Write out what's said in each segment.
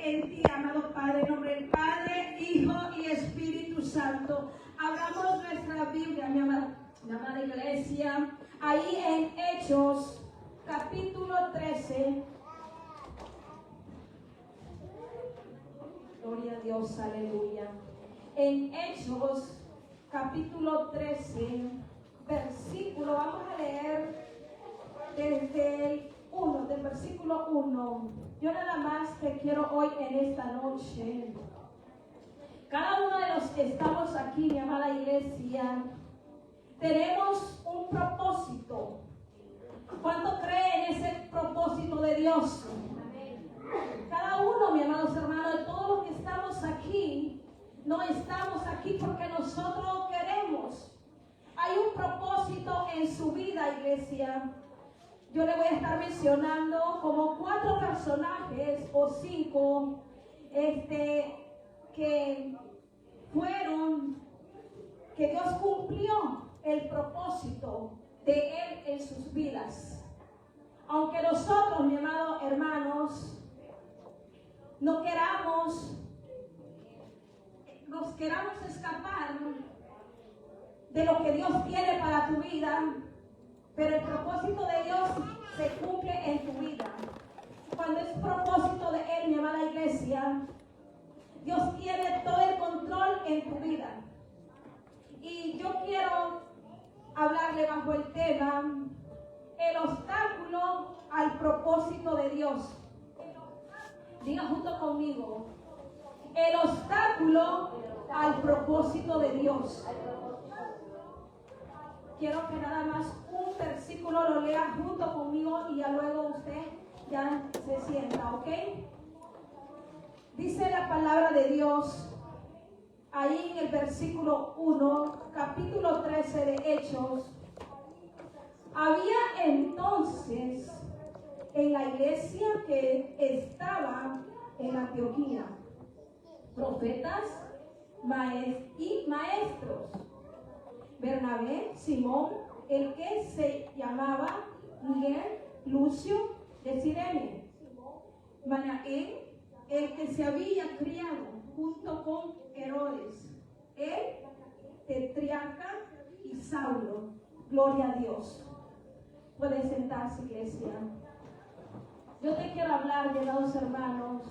en ti, amado Padre, en nombre del Padre, Hijo y Espíritu Santo. Abramos nuestra Biblia, mi amada iglesia, ahí en Hechos, capítulo 13. Gloria a Dios, aleluya. En Hechos, capítulo 13, versículo, vamos a leer desde el 1, del versículo 1. Yo nada más te quiero hoy en esta noche. Cada uno de los que estamos aquí, mi amada iglesia, tenemos un propósito. ¿Cuánto cree en ese propósito de Dios? Cada uno, mi amados hermanos, todos los que estamos aquí, no estamos aquí porque nosotros queremos. Hay un propósito en su vida, iglesia. Yo le voy a estar mencionando como 4 personajes o 5 que fueron, que Dios cumplió el propósito de Él en sus vidas. Aunque nosotros, mi amado hermanos, no nos queramos escapar de lo que Dios tiene para tu vida, pero el propósito de Dios se cumple en tu vida. Cuando es propósito de Él, mi amada iglesia, Dios tiene todo el control en tu vida. Y yo quiero hablarle bajo el tema, el obstáculo al propósito de Dios. Diga junto conmigo, el obstáculo al propósito de Dios. Quiero que nada más un versículo lo lea junto conmigo y ya luego usted ya se sienta, ¿ok? Dice la palabra de Dios ahí en el versículo 1, capítulo 13 de Hechos. Había entonces en la iglesia que estaba en Antioquía profetas y maestros: Bernabé, Simón, el que se llamaba Miguel, Lucio de Cirene, Manaén, el que se había criado junto con Herodes, el tetrarca, y Saulo. Gloria a Dios. Pueden sentarse, iglesia. Yo te quiero hablar, mis amados hermanos.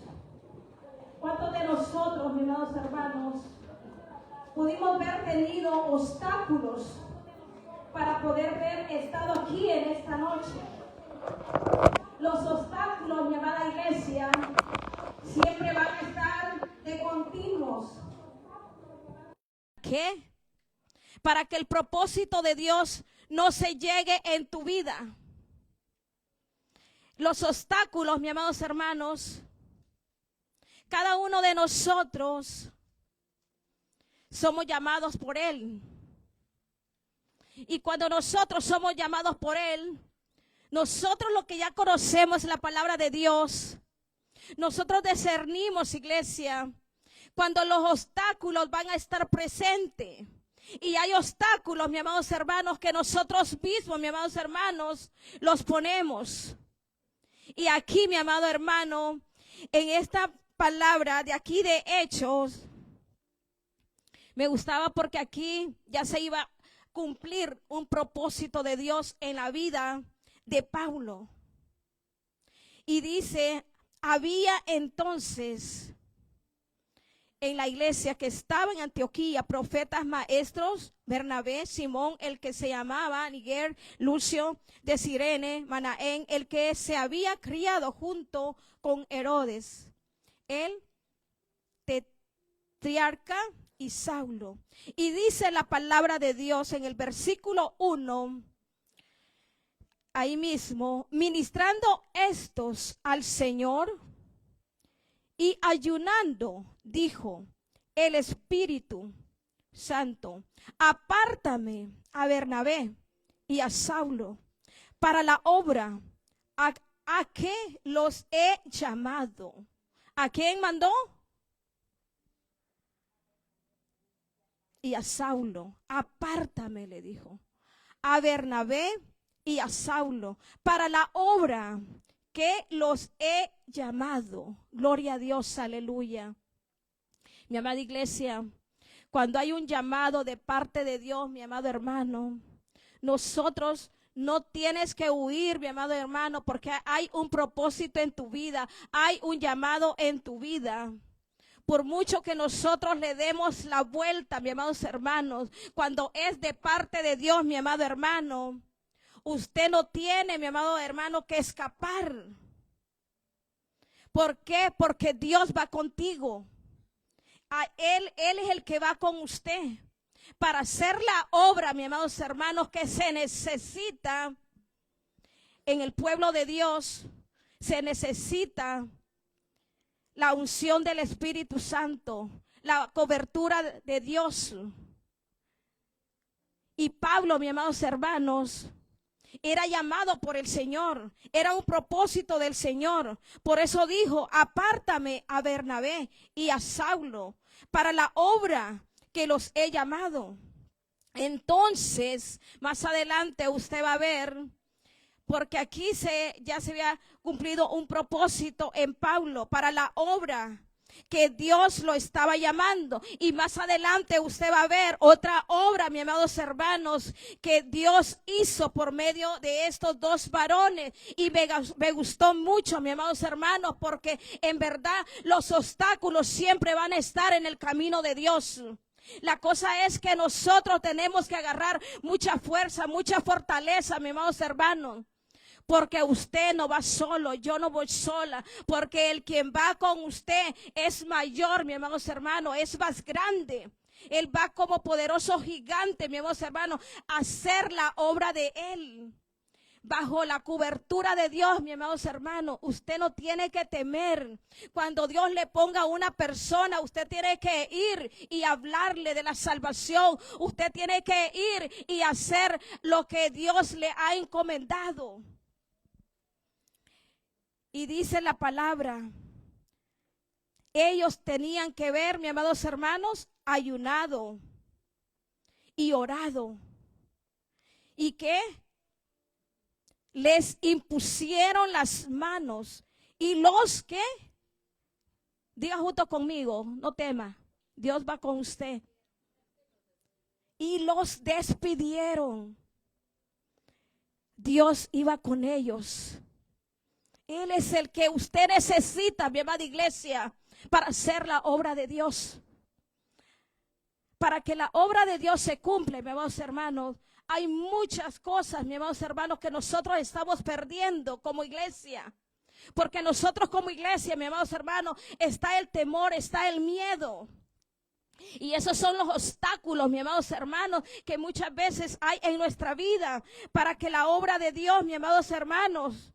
¿Cuántos de nosotros, mis amados hermanos, pudimos haber tenido obstáculos para poder haber estado aquí en esta noche? Los obstáculos, mi amada iglesia, siempre van a estar de continuos. ¿Qué? Para que el propósito de Dios no se llegue en tu vida. Los obstáculos, mis amados hermanos, cada uno de nosotros somos llamados por Él. Y cuando nosotros somos llamados por Él, nosotros lo que ya conocemos es la palabra de Dios. Nosotros discernimos, iglesia, cuando los obstáculos van a estar presentes. Y hay obstáculos, mis amados hermanos, que nosotros mismos, mis amados hermanos, los ponemos. Y aquí, mi amado hermano, en esta palabra de aquí de Hechos, me gustaba porque aquí ya se iba a cumplir un propósito de Dios en la vida de Pablo. Y dice, había entonces en la iglesia que estaba en Antioquía profetas maestros: Bernabé, Simón, el que se llamaba Miguel, Lucio de Cirene, Manaén, el que se había criado junto con Herodes, el tetrarca, y Saulo. Y dice la palabra de Dios en el versículo 1, ahí mismo: ministrando estos al Señor y ayunando, dijo el Espíritu Santo: apártame a Bernabé y a Saulo para la obra a que los he llamado. ¿A quién mandó? Y a Saulo. Apártame, le dijo, a Bernabé y a Saulo para la obra que los he llamado. Gloria a Dios, aleluya. Mi amada iglesia, cuando hay un llamado de parte de Dios, mi amado hermano, nosotros no tienes que huir, mi amado hermano, porque hay un propósito en tu vida, hay un llamado en tu vida. Por mucho que nosotros le demos la vuelta, mi amados hermanos, cuando es de parte de Dios, mi amado hermano, usted no tiene, mi amado hermano, que escapar. ¿Por qué? Porque Dios va contigo. Él es el que va con usted para hacer la obra, mis amados hermanos, que se necesita en el pueblo de Dios. Se necesita la unción del Espíritu Santo, la cobertura de Dios. Y Pablo, mis amados hermanos, era llamado por el Señor, era un propósito del Señor. Por eso dijo: apártame a Bernabé y a Saulo para la obra que los he llamado. Entonces, más adelante usted va a ver, porque aquí ya se había cumplido un propósito en Pablo para la obra que Dios lo estaba llamando. Y más adelante usted va a ver otra obra, mis amados hermanos, que Dios hizo por medio de estos dos varones. Y me gustó mucho, mis amados hermanos, porque en verdad los obstáculos siempre van a estar en el camino de Dios. La cosa es que nosotros tenemos que agarrar mucha fuerza, mucha fortaleza, mis amados hermanos. Porque usted no va solo, yo no voy sola, porque el quien va con usted es mayor, mi amados hermanos, es más grande. Él va como poderoso gigante, mi amados hermanos, a hacer la obra de él. Bajo la cobertura de Dios, mi amados hermanos, usted no tiene que temer. Cuando Dios le ponga a una persona, usted tiene que ir y hablarle de la salvación. Usted tiene que ir y hacer lo que Dios le ha encomendado. Y dice la palabra, ellos tenían que ver, mis amados hermanos, ayunado y orado. ¿Y qué? Les impusieron las manos. Y los que, diga junto conmigo, no tema, Dios va con usted. Y los despidieron. Dios iba con ellos. Él es el que usted necesita, mi amada iglesia, para hacer la obra de Dios. Para que la obra de Dios se cumpla, mis amados hermanos, hay muchas cosas, mis amados hermanos, que nosotros estamos perdiendo como iglesia. Porque nosotros como iglesia, mis amados hermanos, está el temor, está el miedo. Y esos son los obstáculos, mis amados hermanos, que muchas veces hay en nuestra vida para que la obra de Dios, mis amados hermanos,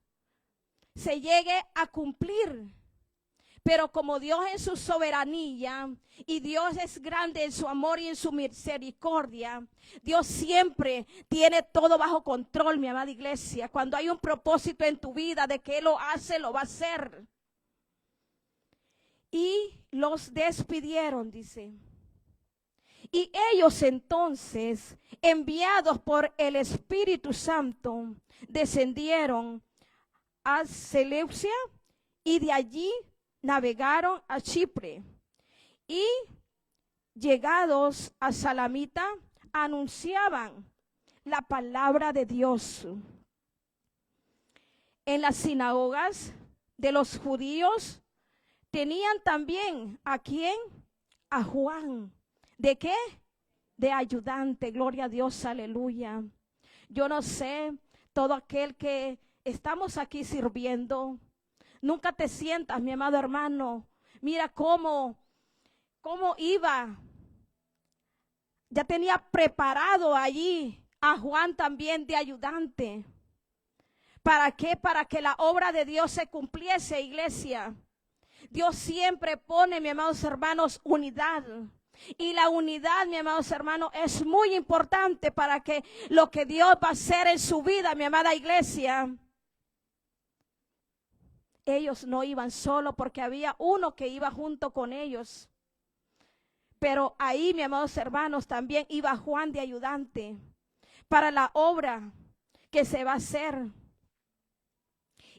se llegue a cumplir. Pero como Dios en su soberanía y Dios es grande en su amor y en su misericordia, Dios siempre tiene todo bajo control, mi amada iglesia. Cuando hay un propósito en tu vida de que Él lo hace, lo va a hacer. Y los despidieron, dice. Y ellos entonces, enviados por el Espíritu Santo, descendieron a Seleucia y de allí navegaron a Chipre. Y llegados a Salamita, anunciaban la palabra de Dios en las sinagogas de los judíos. Tenían también ¿a quién? A Juan. ¿De qué? De ayudante. Gloria a Dios, aleluya. Yo no sé, todo aquel que estamos aquí sirviendo, nunca te sientas, mi amado hermano. Mira cómo iba. Ya tenía preparado allí a Juan también de ayudante. ¿Para qué? Para que la obra de Dios se cumpliese, iglesia. Dios siempre pone, mis amados hermanos, unidad. Y la unidad, mis amados hermanos, es muy importante para que lo que Dios va a hacer en su vida, mi amada iglesia. Ellos no iban solos porque había uno que iba junto con ellos. Pero ahí, mis amados hermanos, también iba Juan de ayudante para la obra que se va a hacer.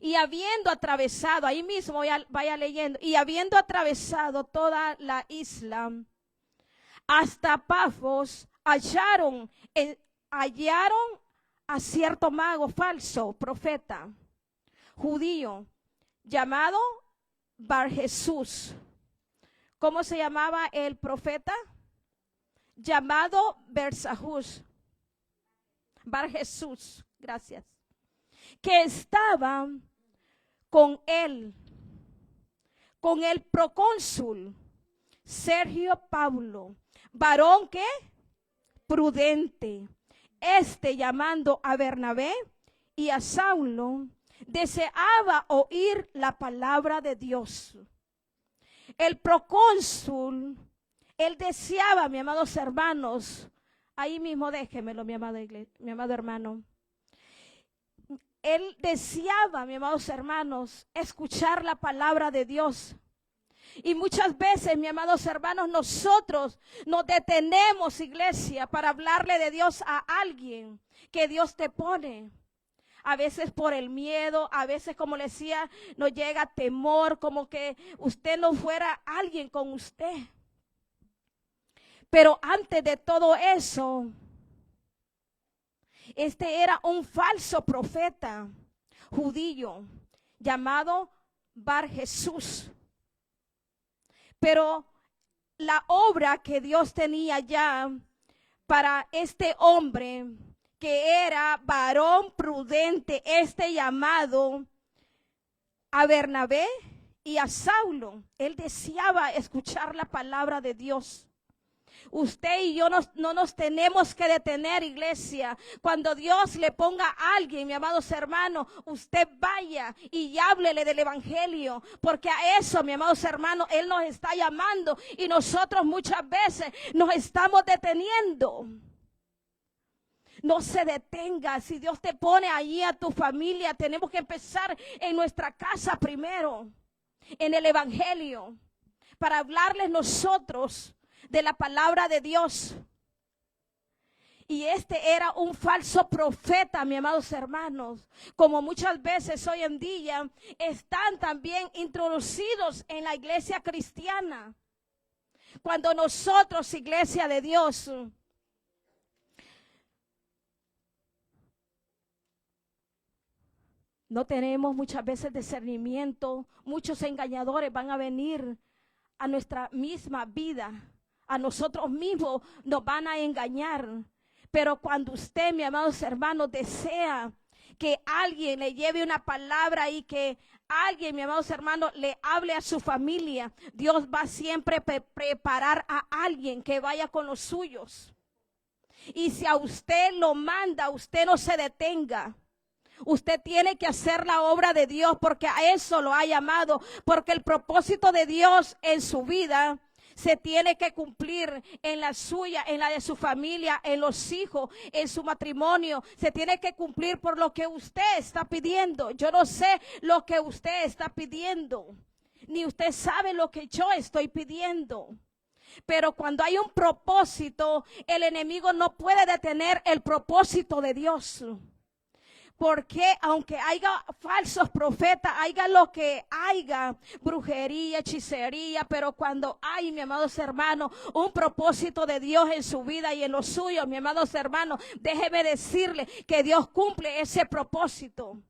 Y habiendo atravesado, ahí mismo vaya leyendo, y habiendo atravesado toda la isla, hasta Pafos, hallaron a cierto mago falso, profeta, judío, llamado Bar Jesús. ¿Cómo se llamaba el profeta? Llamado Bar Jesús, gracias. Que estaba con él, con el procónsul Sergio Paulo, varón que prudente. Llamando a Bernabé y a Saulo, deseaba oír la palabra de Dios. El procónsul, él deseaba, mis amados hermanos, ahí mismo déjemelo, mi amado hermano. Él deseaba, mis amados hermanos, escuchar la palabra de Dios. Y muchas veces, mis amados hermanos, nosotros nos detenemos, iglesia, para hablarle de Dios a alguien que Dios te pone. A veces por el miedo, a veces, como le decía, nos llega temor, como que usted no fuera alguien con usted. Pero antes de todo eso, era un falso profeta judío llamado Bar Jesús. Pero la obra que Dios tenía ya para este hombre, que era varón prudente, llamado a Bernabé y a Saulo, él deseaba escuchar la palabra de Dios. Usted y yo no nos tenemos que detener, iglesia. Cuando Dios le ponga a alguien, mi amados hermanos, usted vaya y háblele del evangelio, porque a eso, mi amados hermanos, Él nos está llamando y nosotros muchas veces nos estamos deteniendo. No se detenga. Si Dios te pone allí a tu familia, tenemos que empezar en nuestra casa primero, en el evangelio, para hablarles nosotros de la palabra de Dios. Y era un falso profeta, mis amados hermanos, como muchas veces hoy en día están también introducidos en la iglesia cristiana. Cuando nosotros, iglesia de Dios, no tenemos muchas veces discernimiento, muchos engañadores van a venir a nuestra misma vida. A nosotros mismos nos van a engañar. Pero cuando usted, mis amados hermanos, desea que alguien le lleve una palabra y que alguien, mis amados hermanos, le hable a su familia, Dios va siempre a preparar a alguien que vaya con los suyos. Y si a usted lo manda, usted no se detenga. Usted tiene que hacer la obra de Dios, porque a eso lo ha llamado, porque el propósito de Dios en su vida se tiene que cumplir, en la suya, en la de su familia, en los hijos, en su matrimonio. Se tiene que cumplir por lo que usted está pidiendo. Yo no sé lo que usted está pidiendo, ni usted sabe lo que yo estoy pidiendo. Pero cuando hay un propósito, el enemigo no puede detener el propósito de Dios. Porque aunque haya falsos profetas, haya lo que haya, brujería, hechicería, pero cuando hay, mis amados hermanos, un propósito de Dios en su vida y en los suyos, mis amados hermanos, déjeme decirle que Dios cumple ese propósito.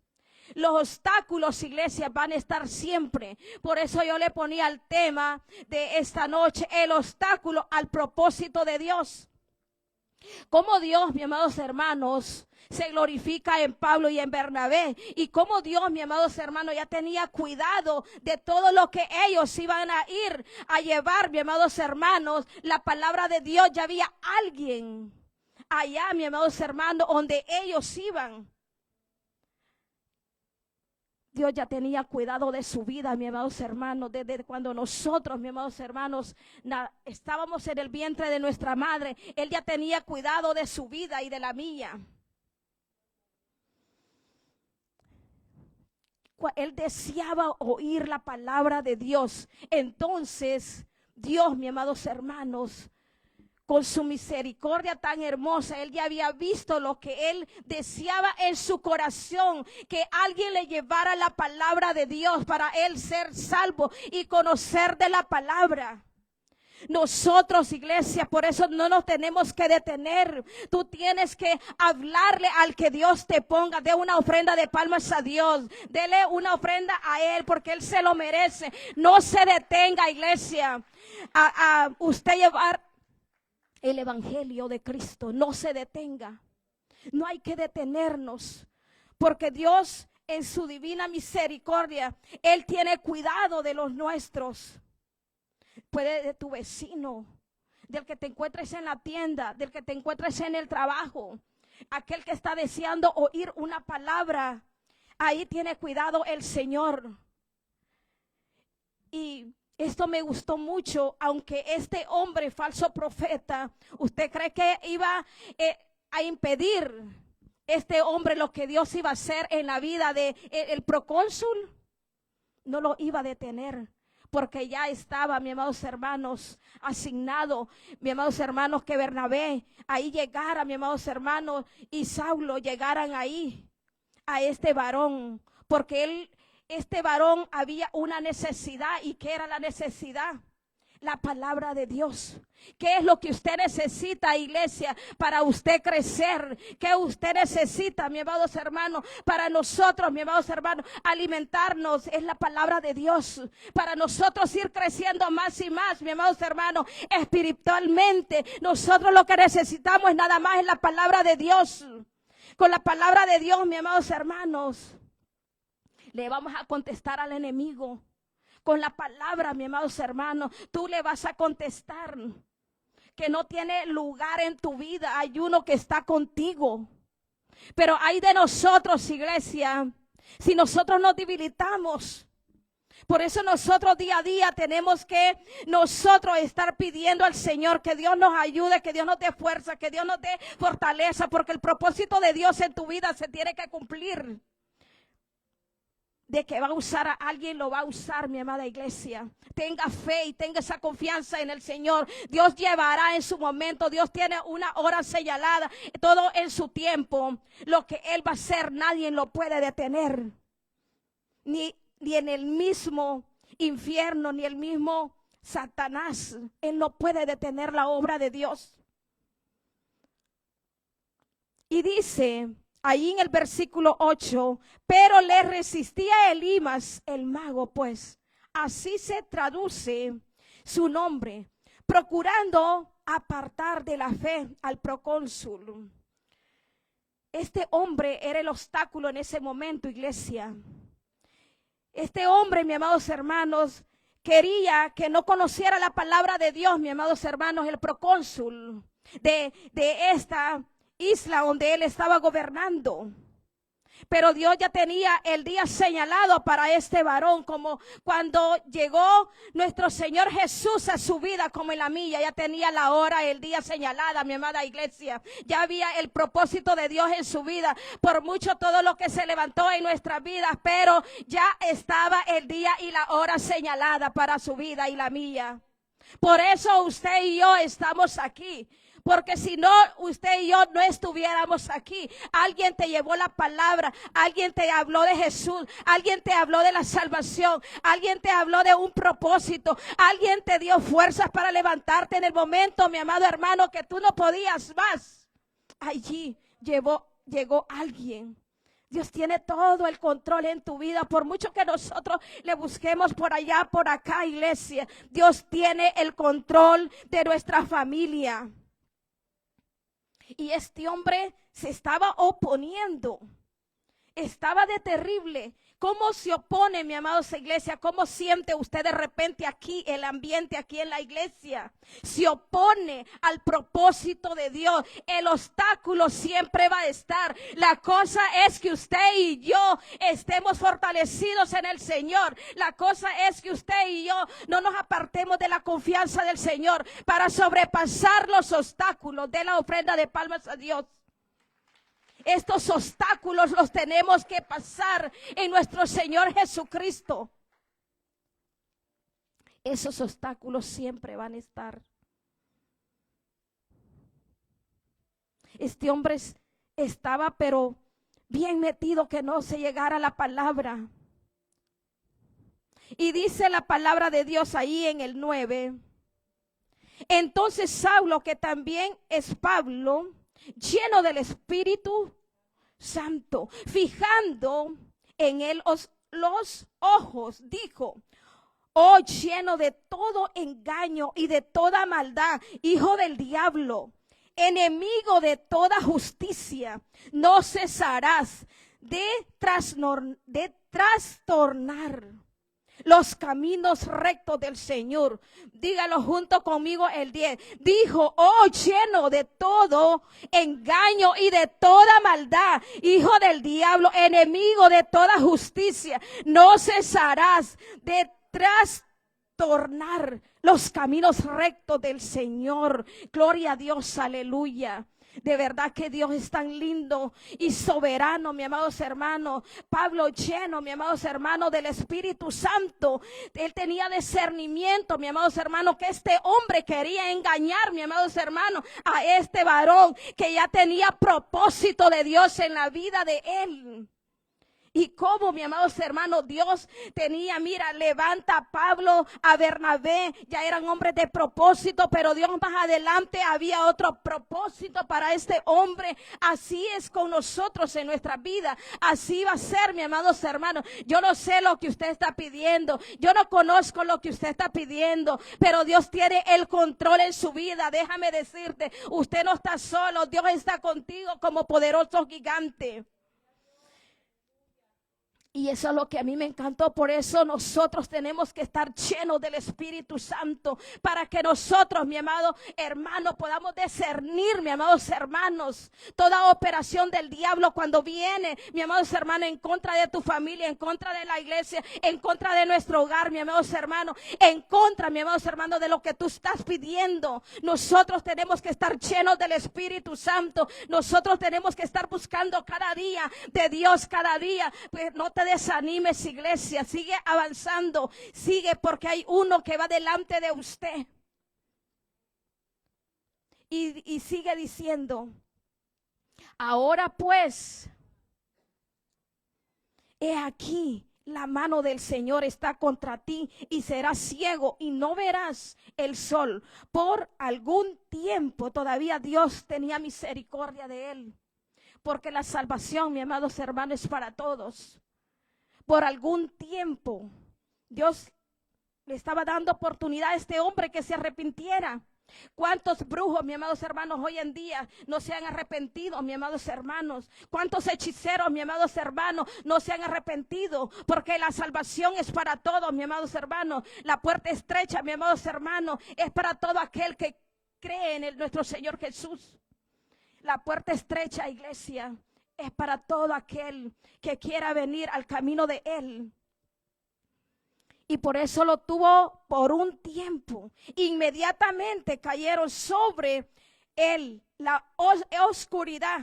Los obstáculos, iglesia, van a estar siempre. Por eso yo le ponía el tema de esta noche, el obstáculo al propósito de Dios. Cómo Dios, mis amados hermanos, se glorifica en Pablo y en Bernabé. Y cómo Dios, mis amados hermanos, ya tenía cuidado de todo lo que ellos iban a ir a llevar, mis amados hermanos. La palabra de Dios, ya había alguien allá, mis amados hermanos, donde ellos iban. Dios ya tenía cuidado de su vida, mis amados hermanos, desde cuando nosotros, mis amados hermanos, estábamos en el vientre de nuestra madre. Él ya tenía cuidado de su vida y de la mía. Él deseaba oír la palabra de Dios. Entonces, Dios, mis amados hermanos, con su misericordia tan hermosa, Él ya había visto lo que Él deseaba en su corazón, que alguien le llevara la palabra de Dios para Él ser salvo y conocer de la palabra. Nosotros, iglesia, por eso no nos tenemos que detener. Tú tienes que hablarle al que Dios te ponga. Dé una ofrenda de palmas a Dios. Dele una ofrenda a Él porque Él se lo merece. No se detenga, iglesia, a usted llevar el evangelio de Cristo. No se detenga. No hay que detenernos porque Dios en su divina misericordia, Él tiene cuidado de los nuestros. Puede de tu vecino, del que te encuentres en la tienda, del que te encuentres en el trabajo, aquel que está deseando oír una palabra. Ahí tiene cuidado el Señor. Y esto me gustó mucho, aunque este hombre falso profeta, ¿usted cree que iba a impedir este hombre lo que Dios iba a hacer en la vida de el procónsul? No lo iba a detener. Porque ya estaba, mis amados hermanos, asignado, mis amados hermanos, que Bernabé ahí llegara, mis amados hermanos, y Saulo llegaran ahí a este varón. Porque este varón había una necesidad. ¿Y qué era la necesidad? La palabra de Dios. ¿Qué es lo que usted necesita, iglesia, para usted crecer? ¿Qué usted necesita, mis amados hermanos? Para nosotros, mis amados hermanos, alimentarnos es la palabra de Dios. Para nosotros ir creciendo más y más, mis amados hermanos, espiritualmente, nosotros lo que necesitamos es nada más es la palabra de Dios. Con la palabra de Dios, mis amados hermanos, le vamos a contestar al enemigo. Con la palabra, mis amados hermanos, tú le vas a contestar que no tiene lugar en tu vida. Hay uno que está contigo. Pero hay de nosotros, iglesia, si nosotros nos debilitamos. Por eso nosotros día a día tenemos que nosotros estar pidiendo al Señor que Dios nos ayude, que Dios nos dé fuerza, que Dios nos dé fortaleza, porque el propósito de Dios en tu vida se tiene que cumplir. De que va a usar a alguien, lo va a usar, mi amada iglesia. Tenga fe y tenga esa confianza en el Señor. Dios llevará en su momento. Dios tiene una hora señalada. Todo en su tiempo. Lo que Él va a hacer, nadie lo puede detener. Ni en el mismo infierno, ni el mismo Satanás. Él no puede detener la obra de Dios. Y dice ahí en el versículo 8, pero le resistía Elimas, el mago, pues así se traduce su nombre, procurando apartar de la fe al procónsul. Este hombre era el obstáculo en ese momento, iglesia. Este hombre, mis amados hermanos, quería que no conociera la palabra de Dios, mis amados hermanos, el procónsul de esta isla donde él estaba gobernando. Pero Dios ya tenía el día señalado para este varón, como cuando llegó nuestro Señor Jesús a su vida, como en la mía, ya tenía la hora, el día señalada, mi amada iglesia. Ya había el propósito de Dios en su vida, por mucho todo lo que se levantó en nuestras vidas, pero ya estaba el día y la hora señalada para su vida y la mía. Por eso usted y yo estamos aquí. Porque si no, usted y yo no estuviéramos aquí. Alguien te llevó la palabra, alguien te habló de Jesús, alguien te habló de la salvación, alguien te habló de un propósito, alguien te dio fuerzas para levantarte en el momento, mi amado hermano, que tú no podías más. Allí llegó alguien. Dios tiene todo el control en tu vida, por mucho que nosotros le busquemos por allá, por acá, iglesia. Dios tiene el control de nuestra familia. Y este hombre se estaba oponiendo. Estaba de terrible. ¿Cómo se opone, mi amada iglesia? ¿Cómo siente usted de repente aquí el ambiente aquí en la iglesia? Se opone al propósito de Dios. El obstáculo siempre va a estar. La cosa es que usted y yo estemos fortalecidos en el Señor. La cosa es que usted y yo no nos apartemos de la confianza del Señor para sobrepasar los obstáculos de la ofrenda de palmas a Dios. Estos obstáculos los tenemos que pasar en nuestro Señor Jesucristo. Esos obstáculos siempre van a estar. Este hombre estaba pero bien metido que no se llegara la palabra. Y dice la palabra de Dios ahí en el 9. Entonces Saulo, que también es Pablo, lleno del Espíritu Santo, fijando en él los ojos, dijo: oh, lleno de todo engaño y de toda maldad, hijo del diablo, enemigo de toda justicia, no cesarás de trastornar los caminos rectos del Señor. Dígalo junto conmigo el 10. Dijo: oh, lleno de todo engaño y de toda maldad, hijo del diablo, enemigo de toda justicia, no cesarás de trastornar los caminos rectos del Señor. Gloria a Dios, aleluya. De verdad que Dios es tan lindo y soberano, mi amados hermanos. Pablo, lleno, mi amados hermanos, del Espíritu Santo. Él tenía discernimiento, mi amados hermanos, que este hombre quería engañar, mi amados hermanos, a este varón que ya tenía propósito de Dios en la vida de él. Y como, mi amados hermanos, Dios tenía, mira, levanta a Pablo, a Bernabé, ya eran hombres de propósito, pero Dios más adelante había otro propósito para este hombre. Así es con nosotros en nuestra vida, así va a ser, mi amados hermanos. Yo no sé lo que usted está pidiendo, yo no conozco lo que usted está pidiendo, pero Dios tiene el control en su vida. Déjame decirte, usted no está solo, Dios está contigo como poderoso gigante. Y eso es lo que a mí me encantó. Por eso nosotros tenemos que estar llenos del Espíritu Santo, para que nosotros, mi amado hermano, podamos discernir, mi amados hermanos, toda operación del diablo cuando viene, mi amados hermanos, en contra de tu familia, en contra de la iglesia, en contra de nuestro hogar, mi amados hermanos, en contra, mi amados hermanos, de lo que tú estás pidiendo. Nosotros tenemos que estar llenos del Espíritu Santo. Nosotros tenemos que estar buscando cada día de Dios, cada día. Pues no te desanimes, iglesia, sigue avanzando, sigue, porque hay uno que va delante de usted. Y sigue diciendo: ahora pues, he aquí, la mano del Señor está contra ti, y serás ciego y no verás el sol por algún tiempo. Todavía Dios tenía misericordia de él, porque la salvación, mi amados hermanos, es para todos. Por algún tiempo Dios le estaba dando oportunidad a este hombre que se arrepintiera. ¿Cuántos brujos, mi amados hermanos, hoy en día no se han arrepentido, mi amados hermanos? ¿Cuántos hechiceros, mi amados hermanos, no se han arrepentido? Porque la salvación es para todos, mi amados hermanos. La puerta estrecha, mi amados hermanos, es para todo aquel que cree en nuestro Señor Jesús. La puerta estrecha, iglesia, es para todo aquel que quiera venir al camino de Él. Y por eso lo tuvo por un tiempo. Inmediatamente cayeron sobre él la oscuridad,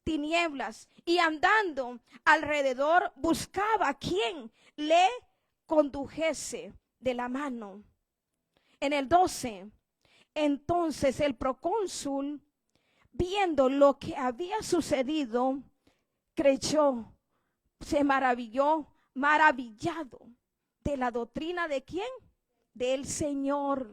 tinieblas, y andando alrededor buscaba a quien le condujese de la mano. En el 12, entonces el procónsul, viendo lo que había sucedido, creyó, se maravillado de la doctrina de ¿quién? Del Señor.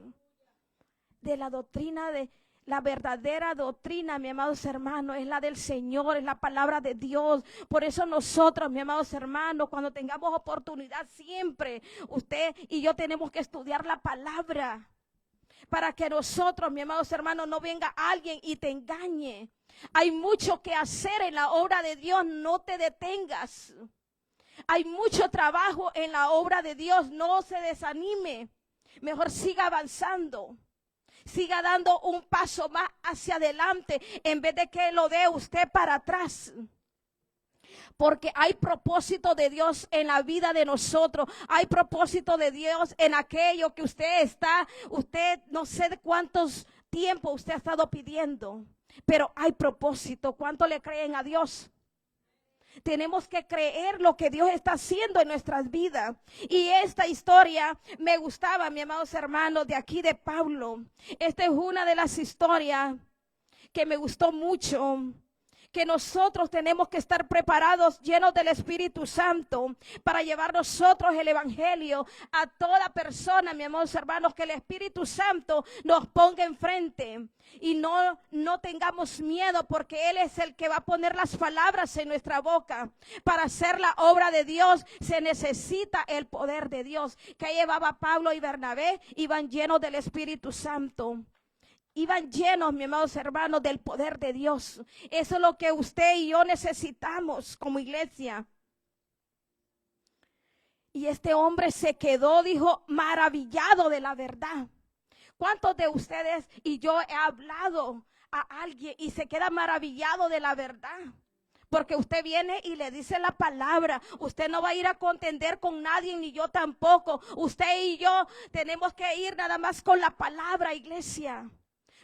De la doctrina de la verdadera doctrina, mi amados hermanos, es la del Señor, es la palabra de Dios. Por eso nosotros, mi amados hermanos, cuando tengamos oportunidad, siempre usted y yo tenemos que estudiar la palabra, para que nosotros, mi amados hermanos, no venga alguien y te engañe. Hay mucho que hacer en la obra de Dios, no te detengas. Hay mucho trabajo en la obra de Dios, no se desanime. Mejor siga avanzando. Siga dando un paso más hacia adelante en vez de que lo dé usted para atrás. Porque hay propósito de Dios en la vida de nosotros. Hay propósito de Dios en aquello que usted no sé de cuántos tiempos usted ha estado pidiendo. Pero hay propósito. ¿Cuánto le creen a Dios? Tenemos que creer lo que Dios está haciendo en nuestras vidas. Y esta historia me gustaba, mis amados hermanos, de aquí de Pablo. Esta es una de las historias que me gustó mucho, que nosotros tenemos que estar preparados, llenos del Espíritu Santo, para llevar nosotros el Evangelio a toda persona, mis amados hermanos, que el Espíritu Santo nos ponga enfrente y no tengamos miedo, porque Él es el que va a poner las palabras en nuestra boca. Para hacer la obra de Dios se necesita el poder de Dios. Que llevaba Pablo y Bernabé, iban llenos del Espíritu Santo. Iban llenos, mis amados hermanos, del poder de Dios. Eso es lo que usted y yo necesitamos como iglesia. Y este hombre se quedó, dijo, maravillado de la verdad. ¿Cuántos de ustedes y yo he hablado a alguien y se queda maravillado de la verdad? Porque usted viene y le dice la palabra. Usted no va a ir a contender con nadie, ni yo tampoco. Usted y yo tenemos que ir nada más con la palabra, iglesia.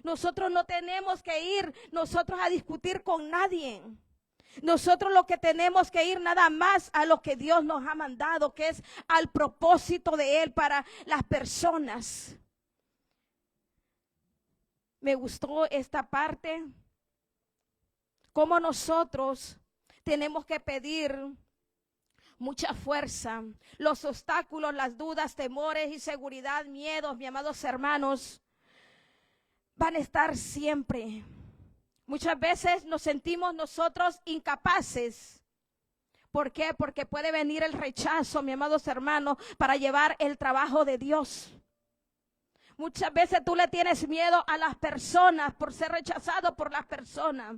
Nosotros no tenemos que ir nosotros a discutir con nadie. Nosotros lo que tenemos que ir nada más a lo que Dios nos ha mandado, que es al propósito de Él para las personas. Me gustó esta parte, cómo nosotros tenemos que pedir mucha fuerza. Los obstáculos, las dudas, temores, inseguridad, miedos, mis amados hermanos, van a estar siempre. Muchas veces nos sentimos nosotros incapaces. ¿Por qué? Porque puede venir el rechazo, mis amados hermanos, para llevar el trabajo de Dios. Muchas veces tú le tienes miedo a las personas por ser rechazado por las personas.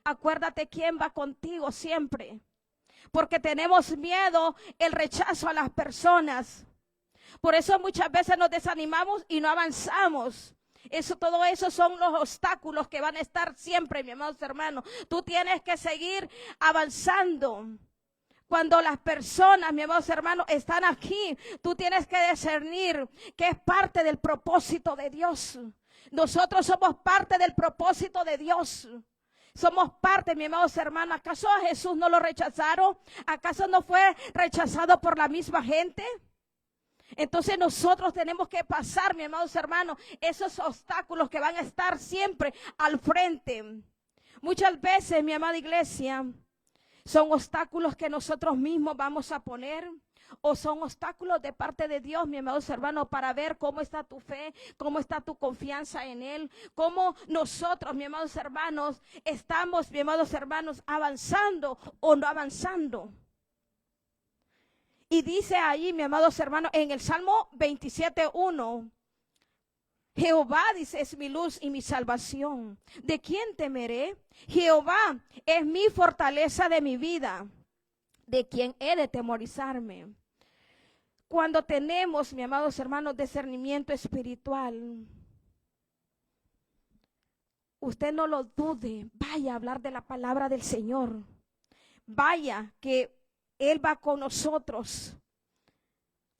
Acuérdate quién va contigo siempre. Porque tenemos miedo el rechazo a las personas. Por eso muchas veces nos desanimamos y no avanzamos. Todo eso son los obstáculos que van a estar siempre, mis amados hermanos. Tú tienes que seguir avanzando. Cuando las personas, mis amados hermanos, están aquí, tú tienes que discernir que es parte del propósito de Dios. Nosotros somos parte del propósito de Dios. Somos parte, mis amados hermanos. ¿Acaso a Jesús no lo rechazaron? ¿Acaso no fue rechazado por la misma gente? Entonces nosotros tenemos que pasar, mis amados hermanos, esos obstáculos que van a estar siempre al frente. Muchas veces, mi amada iglesia, son obstáculos que nosotros mismos vamos a poner, o son obstáculos de parte de Dios, mis amados hermanos, para ver cómo está tu fe, cómo está tu confianza en Él, cómo nosotros, mis amados hermanos, estamos, mis amados hermanos, avanzando o no avanzando. Y dice ahí, mis amados hermanos, en el Salmo 27:1, Jehová, dice, es mi luz y mi salvación. ¿De quién temeré? Jehová es mi fortaleza de mi vida. ¿De quién he de temorizarme? Cuando tenemos, mis amados hermanos, discernimiento espiritual, usted no lo dude, vaya a hablar de la palabra del Señor. Vaya, que Él va con nosotros.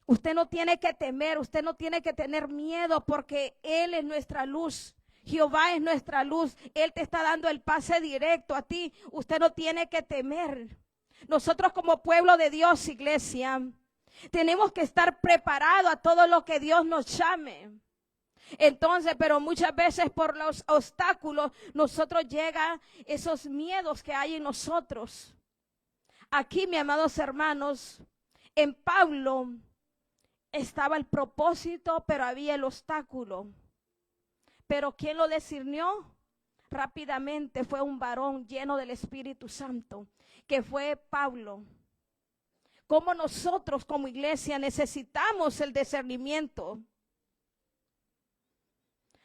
Usted no tiene que temer, usted no tiene que tener miedo, porque Él es nuestra luz. Jehová es nuestra luz. Él te está dando el pase directo a ti. Usted no tiene que temer. Nosotros como pueblo de Dios, iglesia, tenemos que estar preparados a todo lo que Dios nos llame. Entonces, pero muchas veces por los obstáculos, nosotros llegan esos miedos que hay en nosotros. Aquí, mis amados hermanos, en Pablo estaba el propósito, pero había el obstáculo. Pero ¿quién lo discernió? Rápidamente fue un varón lleno del Espíritu Santo, que fue Pablo. Como nosotros como iglesia necesitamos el discernimiento.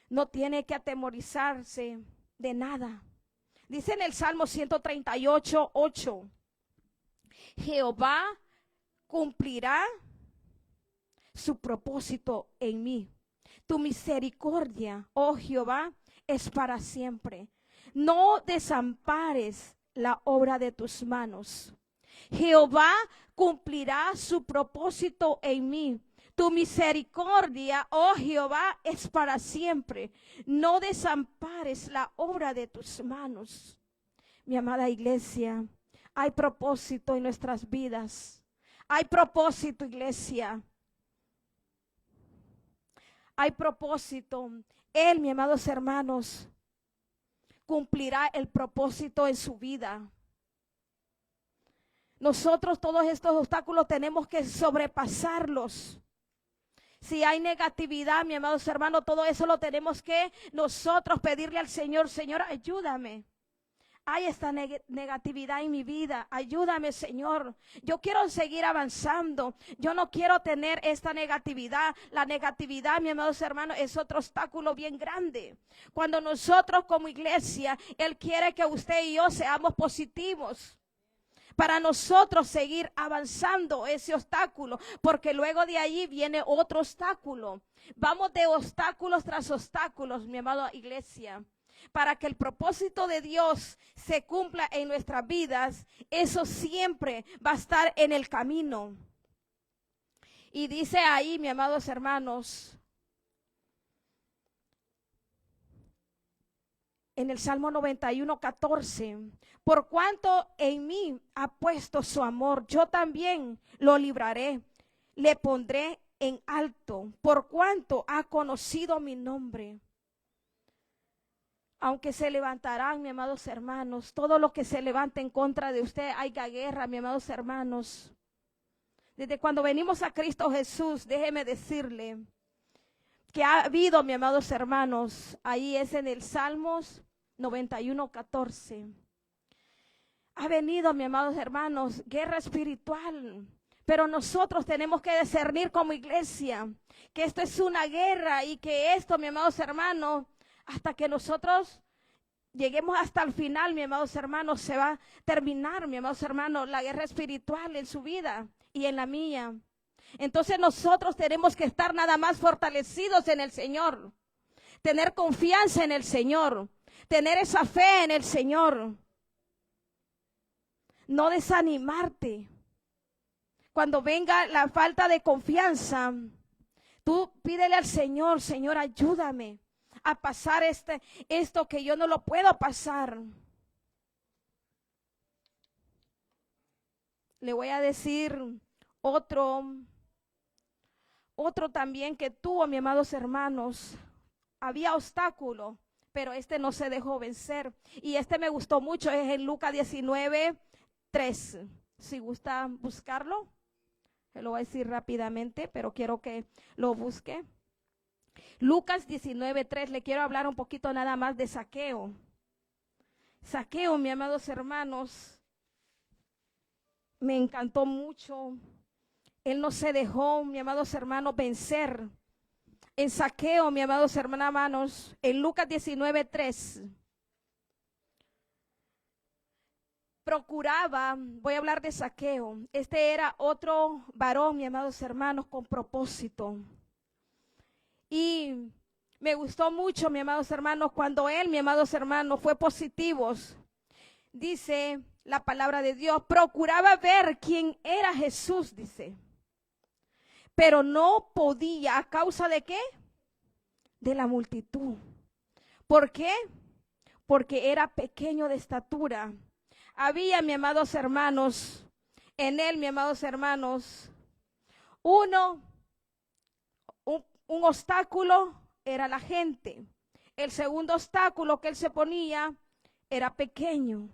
No tiene que atemorizarse de nada. Dice en el Salmo 138:8, Jehová cumplirá su propósito en mí. Tu misericordia, oh Jehová, es para siempre. No desampares la obra de tus manos. Jehová cumplirá su propósito en mí. Tu misericordia, oh Jehová, es para siempre. No desampares la obra de tus manos. Mi amada iglesia, hay propósito en nuestras vidas. Hay propósito, iglesia. Hay propósito. Él, mis amados hermanos, cumplirá el propósito en su vida. Nosotros todos estos obstáculos tenemos que sobrepasarlos. Si hay negatividad, mi amados hermanos, todo eso lo tenemos que nosotros pedirle al Señor. Señor, ayúdame. Hay esta negatividad en mi vida. Ayúdame, Señor. Yo quiero seguir avanzando. Yo no quiero tener esta negatividad. La negatividad, mi amados hermanos, es otro obstáculo bien grande. Cuando nosotros como iglesia, Él quiere que usted y yo seamos positivos, para nosotros seguir avanzando ese obstáculo, porque luego de allí viene otro obstáculo. Vamos de obstáculos tras obstáculos, mi amada iglesia. Para que el propósito de Dios se cumpla en nuestras vidas, eso siempre va a estar en el camino. Y dice ahí, mis amados hermanos, en el Salmo 91:14, por cuanto en mí ha puesto su amor, yo también lo libraré, le pondré en alto, por cuanto ha conocido mi nombre. Aunque se levantarán, mis amados hermanos, todo lo que se levante en contra de usted, haya guerra, mis amados hermanos. Desde cuando venimos a Cristo Jesús, déjeme decirle que ha habido, mis amados hermanos, ahí es en el Salmos 91:14. Ha venido, mis amados hermanos, guerra espiritual. Pero nosotros tenemos que discernir como iglesia que esto es una guerra y que esto, mis amados hermanos, hasta que nosotros lleguemos hasta el final, mis amados hermanos, se va a terminar, mis amados hermanos, la guerra espiritual en su vida y en la mía. Entonces nosotros tenemos que estar nada más fortalecidos en el Señor, tener confianza en el Señor, tener esa fe en el Señor, no desanimarte. Cuando venga la falta de confianza, tú pídele al Señor, Señor, ayúdame a pasar esto que yo no lo puedo pasar. Le voy a decir otro también que tuvo, mis amados hermanos. Había obstáculo, pero no se dejó vencer. Y me gustó mucho, es en Lucas 19:3. Si gusta buscarlo, se lo voy a decir rápidamente, pero quiero que lo busque. Lucas 19:3, le quiero hablar un poquito nada más de Zaqueo. Zaqueo, mis amados hermanos, me encantó mucho. Él no se dejó, mis amados hermanos, vencer. En Zaqueo, mis amados hermanos, en Lucas 19:3, procuraba, voy a hablar de Zaqueo. Era otro varón, mis amados hermanos, con propósito. Y me gustó mucho, mis amados hermanos, cuando él, mis amados hermanos, fue positivo. Dice la palabra de Dios, procuraba ver quién era Jesús, dice. Pero no podía, ¿a causa de qué? De la multitud. ¿Por qué? Porque era pequeño de estatura. Había, mis amados hermanos, en él, mis amados hermanos, un obstáculo era la gente. El segundo obstáculo que él se ponía era pequeño.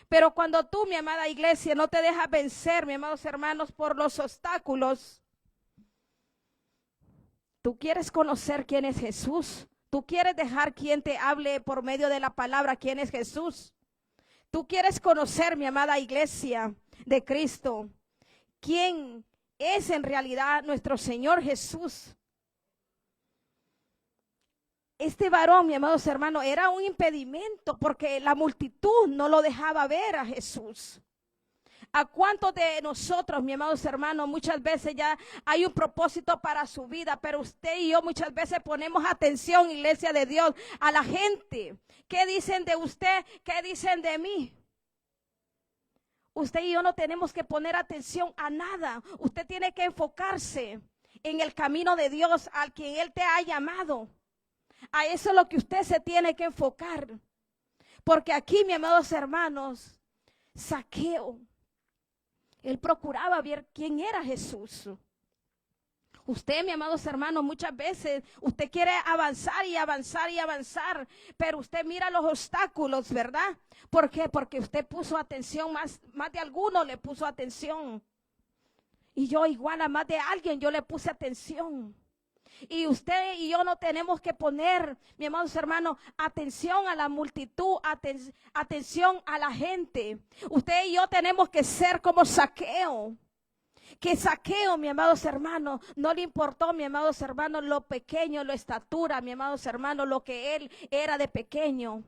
Pero cuando tú, mi amada iglesia, no te dejas vencer, mis amados hermanos, por los obstáculos, tú quieres conocer quién es Jesús. Tú quieres dejar quien te hable por medio de la palabra quién es Jesús. Tú quieres conocer, mi amada iglesia de Cristo, quién es en realidad nuestro Señor Jesús. Este varón, mi amados hermanos, era un impedimento porque la multitud no lo dejaba ver a Jesús. ¿A cuántos de nosotros, mis amados hermanos, muchas veces ya hay un propósito para su vida, pero usted y yo muchas veces ponemos atención, iglesia de Dios, a la gente? ¿Qué dicen de usted? ¿Qué dicen de mí? Usted y yo no tenemos que poner atención a nada. Usted tiene que enfocarse en el camino de Dios al quien Él te ha llamado. A eso es lo que usted se tiene que enfocar. Porque aquí, mis amados hermanos, Zaqueo, él procuraba ver quién era Jesús. Usted, mi amados hermanos, muchas veces usted quiere avanzar y avanzar y avanzar, pero usted mira los obstáculos, ¿verdad? ¿Por qué? Porque usted puso atención, más de alguno le puso atención. Y yo igual a más de alguien yo le puse atención. Y usted y yo no tenemos que poner, mi amados hermanos, atención a la multitud, atención a la gente. Usted y yo tenemos que ser como Zaqueo. Que Zaqueo, mi amados hermanos, no le importó, mi amados hermanos, lo pequeño, la estatura, mi amados hermanos, lo que él era de pequeño.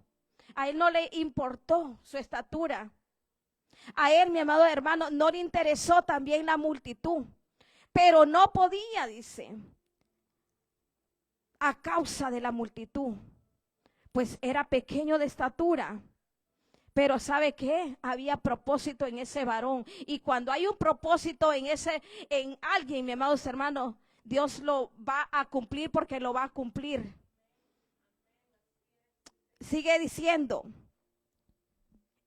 A él no le importó su estatura. A él, mi amado hermano, no le interesó también la multitud. Pero no podía, dice, a causa de la multitud. Pues era pequeño de estatura. Pero ¿sabe qué? Había propósito en ese varón. Y cuando hay un propósito en alguien, mi amados hermanos, Dios lo va a cumplir porque lo va a cumplir. Sigue diciendo,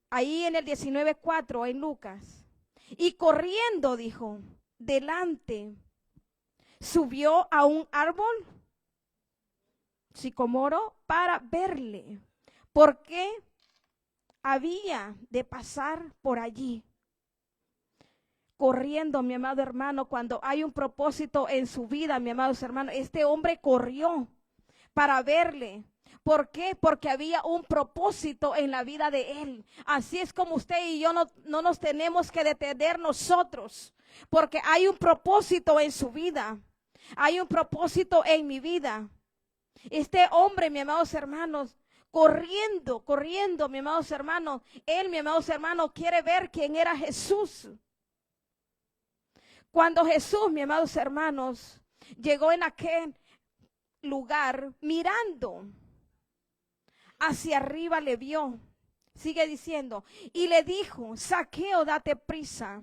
ahí en el 19:4, en Lucas. Y corriendo, dijo, delante, subió a un árbol sicomoro para verle, porque había de pasar por allí. Corriendo, mi amado hermano, cuando hay un propósito en su vida, mi amados hermanos, este hombre corrió para verle. ¿Por qué? Porque había un propósito en la vida de él. Así es como usted y yo no nos tenemos que detener nosotros, porque hay un propósito en su vida. Hay un propósito en mi vida. Este hombre, mi amados hermanos, corriendo, mi amados hermanos, él, mi amados hermanos, quiere ver quién era Jesús. Cuando Jesús, mi amados hermanos, llegó en aquel lugar, mirando hacia arriba le vio. Sigue diciendo, y le dijo, Zaqueo, date prisa,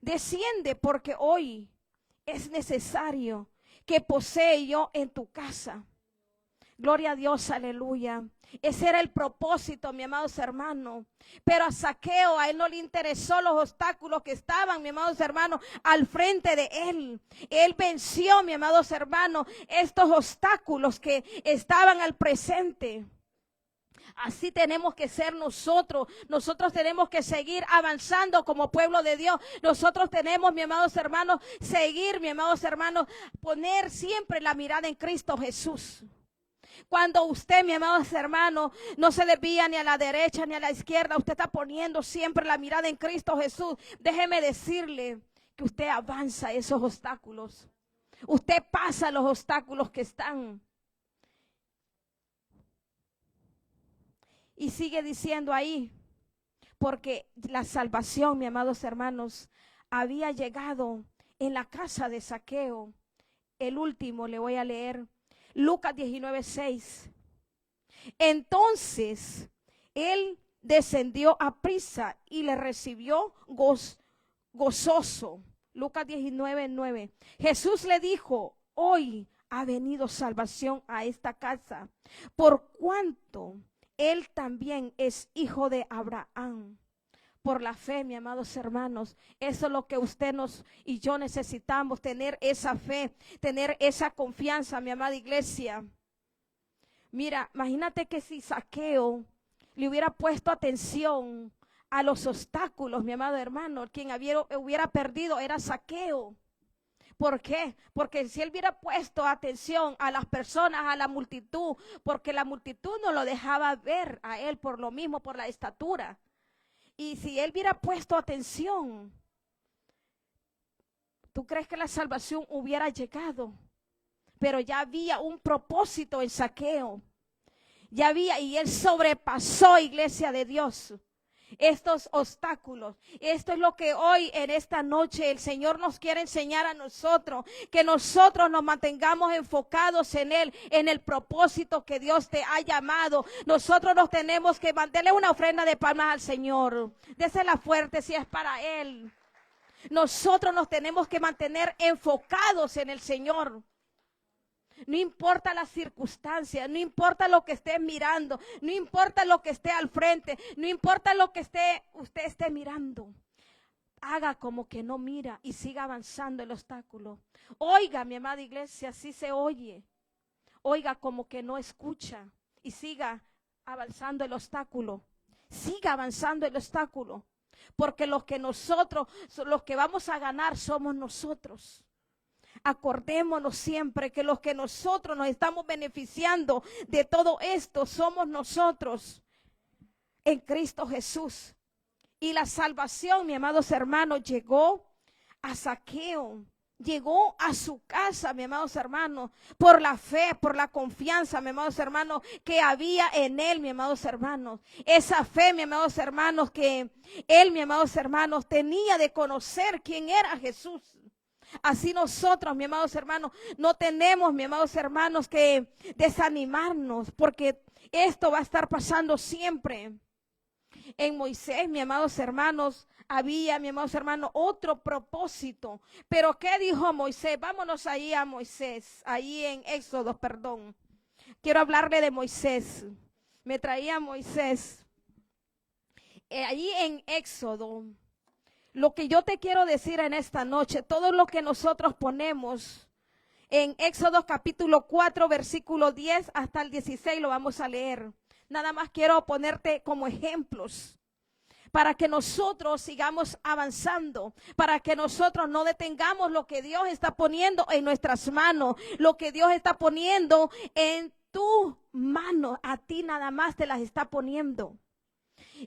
desciende, porque hoy es necesario que posee yo en tu casa. Gloria a Dios, aleluya. Ese era el propósito, mi amados hermanos. Pero a Zaqueo, a él no le interesó los obstáculos que estaban, mi amados hermanos, al frente de él. Él venció, mi amados hermanos, estos obstáculos que estaban al presente. Así tenemos que ser nosotros. Nosotros tenemos que seguir avanzando como pueblo de Dios. Nosotros tenemos, mi amados hermanos, seguir, mi amados hermanos, poner siempre la mirada en Cristo Jesús. Cuando usted, mi amados hermanos, no se desvía ni a la derecha ni a la izquierda, usted está poniendo siempre la mirada en Cristo Jesús. Déjeme decirle que usted avanza esos obstáculos. Usted pasa los obstáculos que están. Y sigue diciendo ahí, porque la salvación, mi amados hermanos, había llegado en la casa de Zaqueo. El último le voy a leer. Lucas 19:6. Entonces él descendió a prisa y le recibió gozoso. Lucas 19:9. Jesús le dijo, hoy ha venido salvación a esta casa, por cuanto él también es hijo de Abraham. Por la fe, mis amados hermanos, eso es lo que usted y yo necesitamos, tener esa fe, tener esa confianza, mi amada iglesia. Mira, imagínate que si Zaqueo le hubiera puesto atención a los obstáculos, mi amado hermano, quien hubiera perdido era Zaqueo. ¿Por qué? Porque si él hubiera puesto atención a las personas, a la multitud, porque la multitud no lo dejaba ver a él por lo mismo, por la estatura. Y si él hubiera puesto atención, ¿tú crees que la salvación hubiera llegado? Pero ya había un propósito en Zaqueo. Ya había, y él sobrepasó, iglesia de Dios, estos obstáculos. Esto es lo que hoy en esta noche el Señor nos quiere enseñar a nosotros, que nosotros nos mantengamos enfocados en Él, en el propósito que Dios te ha llamado. Nosotros nos tenemos que mantener una ofrenda de palmas al Señor. Désela fuerte si es para Él. Nosotros nos tenemos que mantener enfocados en el Señor. No importa las circunstancias, no importa lo que esté mirando, no importa lo que esté al frente, no importa lo que usted esté mirando. haga como que no mira y siga avanzando el obstáculo. Oiga, mi amada iglesia, así se oye. Oiga como que no escucha y siga avanzando el obstáculo. Siga avanzando el obstáculo. Porque los que vamos a ganar somos nosotros. Acordémonos siempre que los que nosotros nos estamos beneficiando de todo esto somos nosotros en Cristo Jesús. Y la salvación, mis amados hermanos, llegó a Zaqueo. Llegó a su casa, mis amados hermanos, por la fe, por la confianza, mis amados hermanos, que había en él, mis amados hermanos. Esa fe, mis amados hermanos, que él, mis amados hermanos, tenía de conocer quién era Jesús. Así nosotros, mis amados hermanos, no tenemos, mis amados hermanos, que desanimarnos, porque esto va a estar pasando siempre. En Moisés, mis amados hermanos, había, mis amados hermanos, otro propósito. Pero ¿qué dijo Moisés? Vámonos ahí a Moisés, ahí en Éxodo, perdón. Quiero hablarle de Moisés. Me traía Moisés. Ahí en Éxodo, lo que yo te quiero decir en esta noche, todo lo que nosotros ponemos en Éxodo capítulo 4, versículo 10 hasta el 16, lo vamos a leer. Nada más quiero ponerte como ejemplos para que nosotros sigamos avanzando, para que nosotros no detengamos lo que Dios está poniendo en nuestras manos, lo que Dios está poniendo en tu mano, a ti nada más te las está poniendo.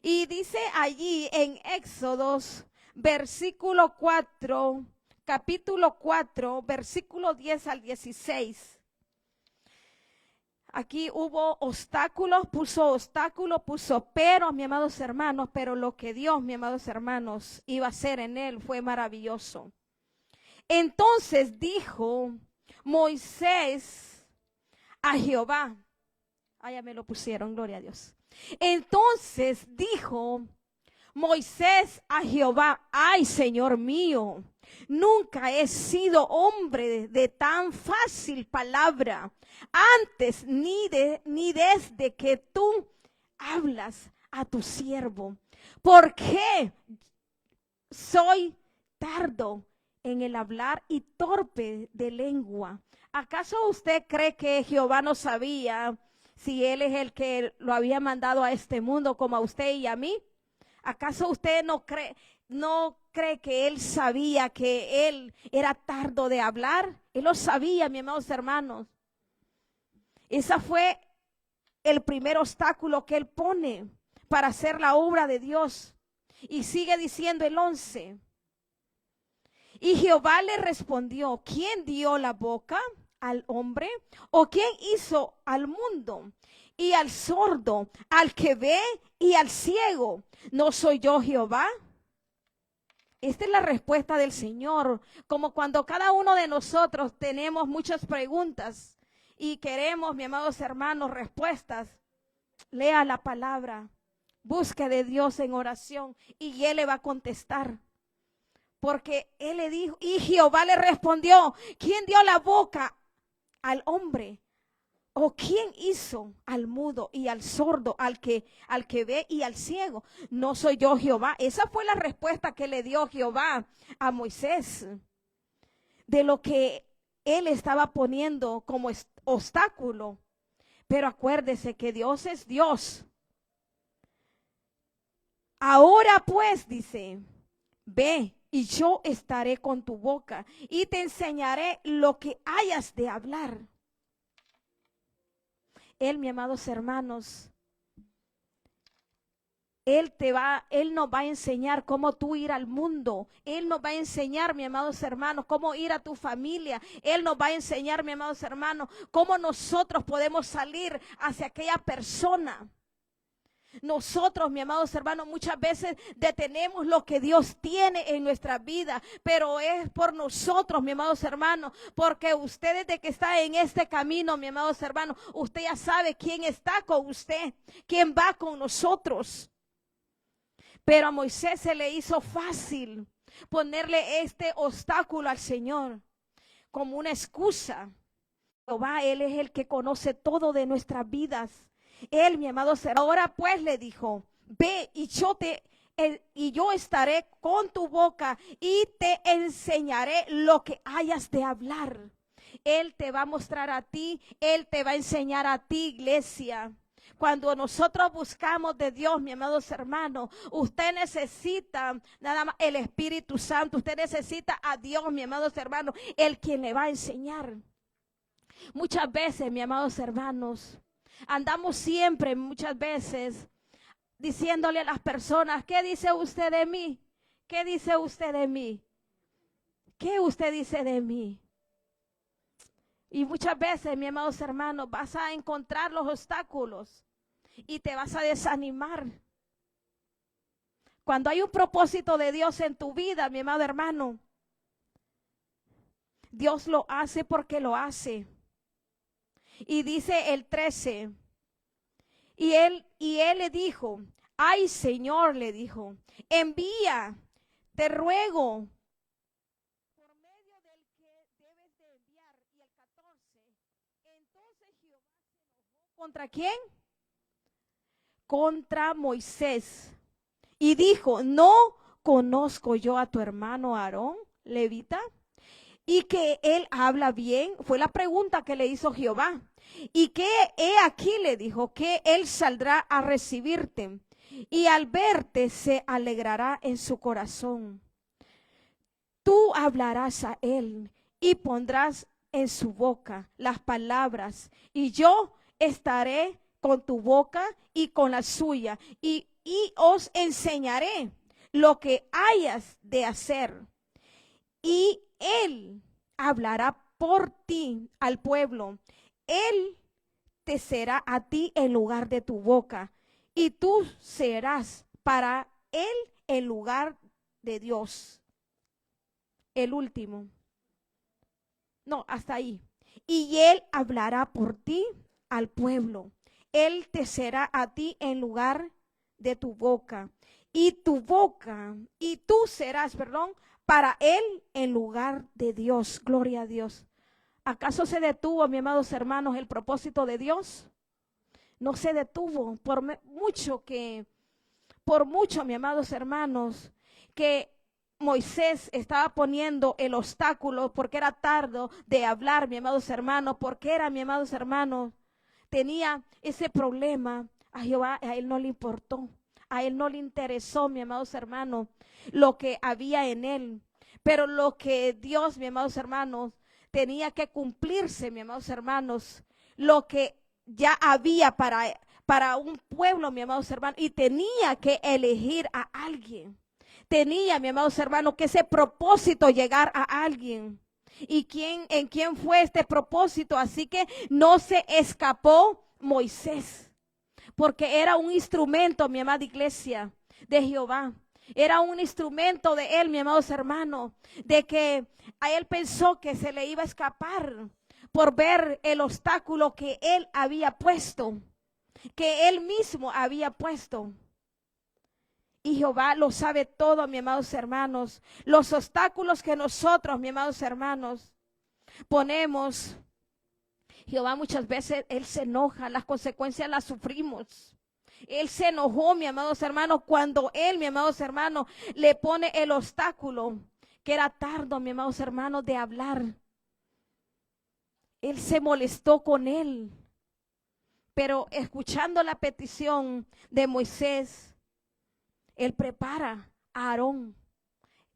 Y dice allí en Éxodos, versículo 4, capítulo 4, versículo 10 al 16. Aquí hubo obstáculos, puso pero, mis amados hermanos, pero lo que Dios, mis amados hermanos, iba a hacer en él fue maravilloso. Entonces dijo Moisés a Jehová, ya me lo pusieron, gloria a Dios. Entonces dijo Moisés a Jehová, ay Señor mío, nunca he sido hombre de tan fácil palabra, antes ni desde que tú hablas a tu siervo. ¿Por qué soy tardo en el hablar y torpe de lengua? ¿Acaso usted cree que Jehová no sabía si él es el que lo había mandado a este mundo como a usted y a mí? ¿Acaso usted no cree que él sabía que él era tardo de hablar? Él lo sabía, mis amados hermanos. Ese fue el primer obstáculo que él pone para hacer la obra de Dios. Y sigue diciendo el 11. Y Jehová le respondió, ¿quién dio la boca al hombre? ¿O quién hizo al mundo? Y al sordo, al que ve y al ciego, ¿no soy yo Jehová? Esta es la respuesta del Señor. Como cuando cada uno de nosotros tenemos muchas preguntas y queremos, mis amados hermanos, respuestas. Lea la palabra, busque de Dios en oración y Él le va a contestar. Porque Él le dijo, y Jehová le respondió, ¿quién dio la boca al hombre? ¿O quién hizo al mudo y al sordo, al que ve y al ciego? ¿No soy yo Jehová? Esa fue la respuesta que le dio Jehová a Moisés de lo que él estaba poniendo como obstáculo. Pero acuérdese que Dios es Dios. Ahora pues, dice, ve y yo estaré con tu boca y te enseñaré lo que hayas de hablar. Él, mis amados hermanos, Él nos va a enseñar cómo tú ir al mundo. Él nos va a enseñar, mis amados hermanos, cómo ir a tu familia. Él nos va a enseñar, mis amados hermanos, cómo nosotros podemos salir hacia aquella persona. Nosotros, mis amados hermanos, muchas veces detenemos lo que Dios tiene en nuestra vida, pero es por nosotros, mis amados hermanos, porque usted desde que está en este camino, mis amados hermanos, usted ya sabe quién está con usted, quién va con nosotros. Pero a Moisés se le hizo fácil ponerle este obstáculo al Señor como una excusa. Jehová, Él es el que conoce todo de nuestras vidas. Él, mi amado, ahora pues le dijo, ve y yo te y yo estaré con tu boca y te enseñaré lo que hayas de hablar. Él te va a mostrar a ti, Él te va a enseñar a ti, iglesia. Cuando nosotros buscamos de Dios, mi amados hermanos, usted necesita nada más el Espíritu Santo. Usted necesita a Dios, mi amados hermanos, el quien le va a enseñar. Muchas veces, mi amados hermanos, andamos siempre, muchas veces, diciéndole a las personas, ¿qué dice usted de mí? ¿Qué dice usted de mí? ¿Qué usted dice de mí? Y muchas veces, mi amados hermanos, vas a encontrar los obstáculos y te vas a desanimar. Cuando hay un propósito de Dios en tu vida, mi amado hermano, Dios lo hace porque lo hace. Y dice el 13, y él le dijo, ay Señor, le dijo, envía, te ruego, por medio del que debes de enviar. Y el 14, entonces Jehová se enojó. ¿Contra quién? Contra Moisés. Y dijo, ¿no conozco yo a tu hermano Aarón, levita? Y que él habla bien, fue la pregunta que le hizo Jehová. Y que he aquí, le dijo, que él saldrá a recibirte y al verte se alegrará en su corazón. Tú hablarás a él y pondrás en su boca las palabras, y yo estaré con tu boca y con la suya, y os enseñaré lo que hayas de hacer. Y él hablará por ti al pueblo. Él te será a ti en lugar de tu boca, y tú serás para él el lugar de Dios. El último. No, hasta ahí. Y él hablará por ti al pueblo. Él te será a ti en lugar de tu boca. Y tu boca, y tú serás, para él en lugar de Dios. Gloria a Dios. ¿Acaso se detuvo, mis amados hermanos, el propósito de Dios? No se detuvo por mucho, mis amados hermanos, que Moisés estaba poniendo el obstáculo porque era tarde de hablar, mis amados hermanos, porque era, mis amados hermanos, tenía ese problema. A Jehová, a él no le importó, a él no le interesó, mis amados hermanos, lo que había en él. Pero lo que Dios, mis amados hermanos, tenía que cumplirse, mis amados hermanos, lo que ya había para un pueblo, mis amados hermanos, y tenía que elegir a alguien. Tenía, mis amados hermanos, que ese propósito llegar a alguien. ¿Y en quién fue este propósito? Así que no se escapó Moisés, porque era un instrumento, mi amada iglesia, de Jehová. Era un instrumento de él, mis amados hermanos, de que a él pensó que se le iba a escapar por ver el obstáculo que él había puesto, que él mismo había puesto. Y Jehová lo sabe todo, mis amados hermanos. Los obstáculos que nosotros, mis amados hermanos, ponemos, Jehová muchas veces, él se enoja, las consecuencias las sufrimos. Él se enojó, mis amados hermanos, cuando él, mis amados hermanos, le pone el obstáculo, que era tardo, mis amados hermanos, de hablar. Él se molestó con él. Pero escuchando la petición de Moisés, él prepara a Aarón.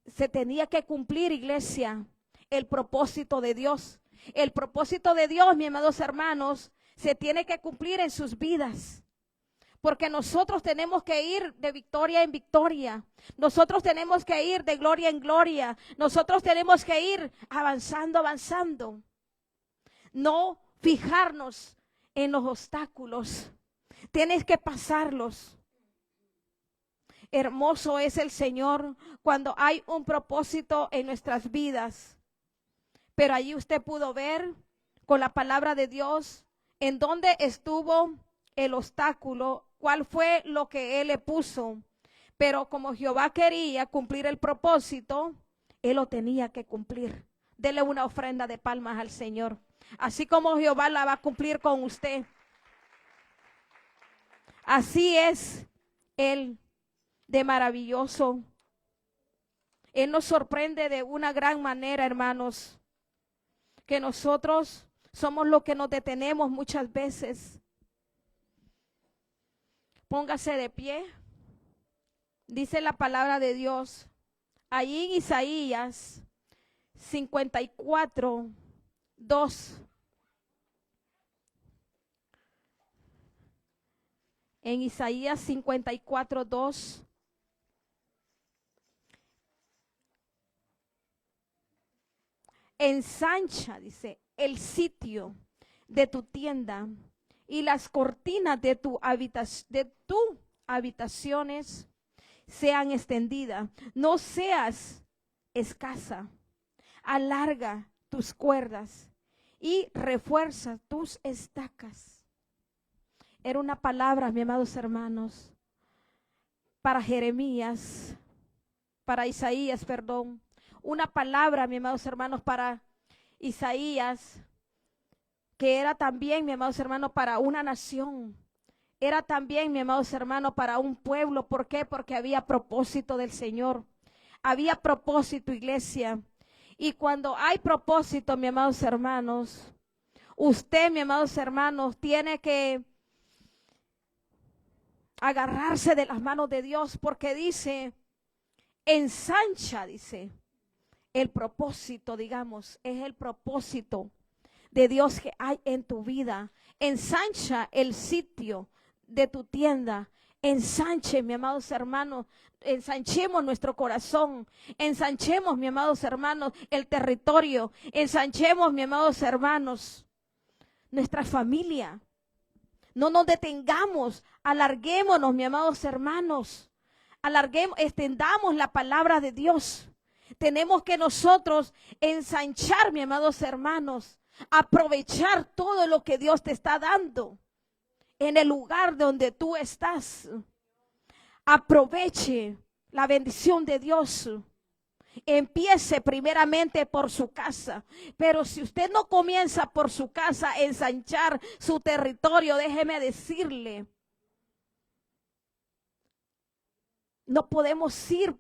Se tenía que cumplir, iglesia, el propósito de Dios. El propósito de Dios, mis amados hermanos, se tiene que cumplir en sus vidas. Porque nosotros tenemos que ir de victoria en victoria. Nosotros tenemos que ir de gloria en gloria. Nosotros tenemos que ir avanzando, avanzando. No fijarnos en los obstáculos. Tienes que pasarlos. Hermoso es el Señor cuando hay un propósito en nuestras vidas. Pero allí usted pudo ver con la palabra de Dios en dónde estuvo el obstáculo, cuál fue lo que él le puso. Pero como Jehová quería cumplir el propósito, él lo tenía que cumplir. Dele una ofrenda de palmas al Señor. Así como Jehová la va a cumplir con usted. Así es Él. de maravilloso. Él nos sorprende de una gran manera, hermanos, que nosotros somos los que nos detenemos muchas veces. Póngase de pie. Dice la palabra de Dios, allí en Isaías 54, 2. En Isaías 54, 2. Ensancha, dice, el sitio de tu tienda y las cortinas de tu habitaciones sean extendidas. No seas escasa. Alarga tus cuerdas y refuerza tus estacas. Era una palabra, mis amados hermanos, para Jeremías, para Isaías, perdón. Una palabra, mis amados hermanos, para Isaías, que era también, mis amados hermanos, para una nación. Era también, mis amados hermanos, para un pueblo. ¿Por qué? Porque había propósito del Señor. Había propósito, iglesia. Y cuando hay propósito, mis amados hermanos, usted, mis amados hermanos, tiene que agarrarse de las manos de Dios, porque dice, ensancha, dice. El propósito, digamos, es el propósito de Dios que hay en tu vida. Ensancha el sitio de tu tienda. Ensanche, mis amados hermanos, ensanchemos nuestro corazón. Ensanchemos, mis amados hermanos, el territorio. Ensanchemos, mis amados hermanos, nuestra familia. No nos detengamos, alarguémonos, mis amados hermanos. Alarguemos, extendamos la palabra de Dios. Tenemos que nosotros ensanchar, mis amados hermanos, aprovechar todo lo que Dios te está dando en el lugar donde tú estás. Aproveche la bendición de Dios. Empiece primeramente por su casa, pero si usted no comienza por su casa a ensanchar su territorio, déjeme decirle, no podemos ir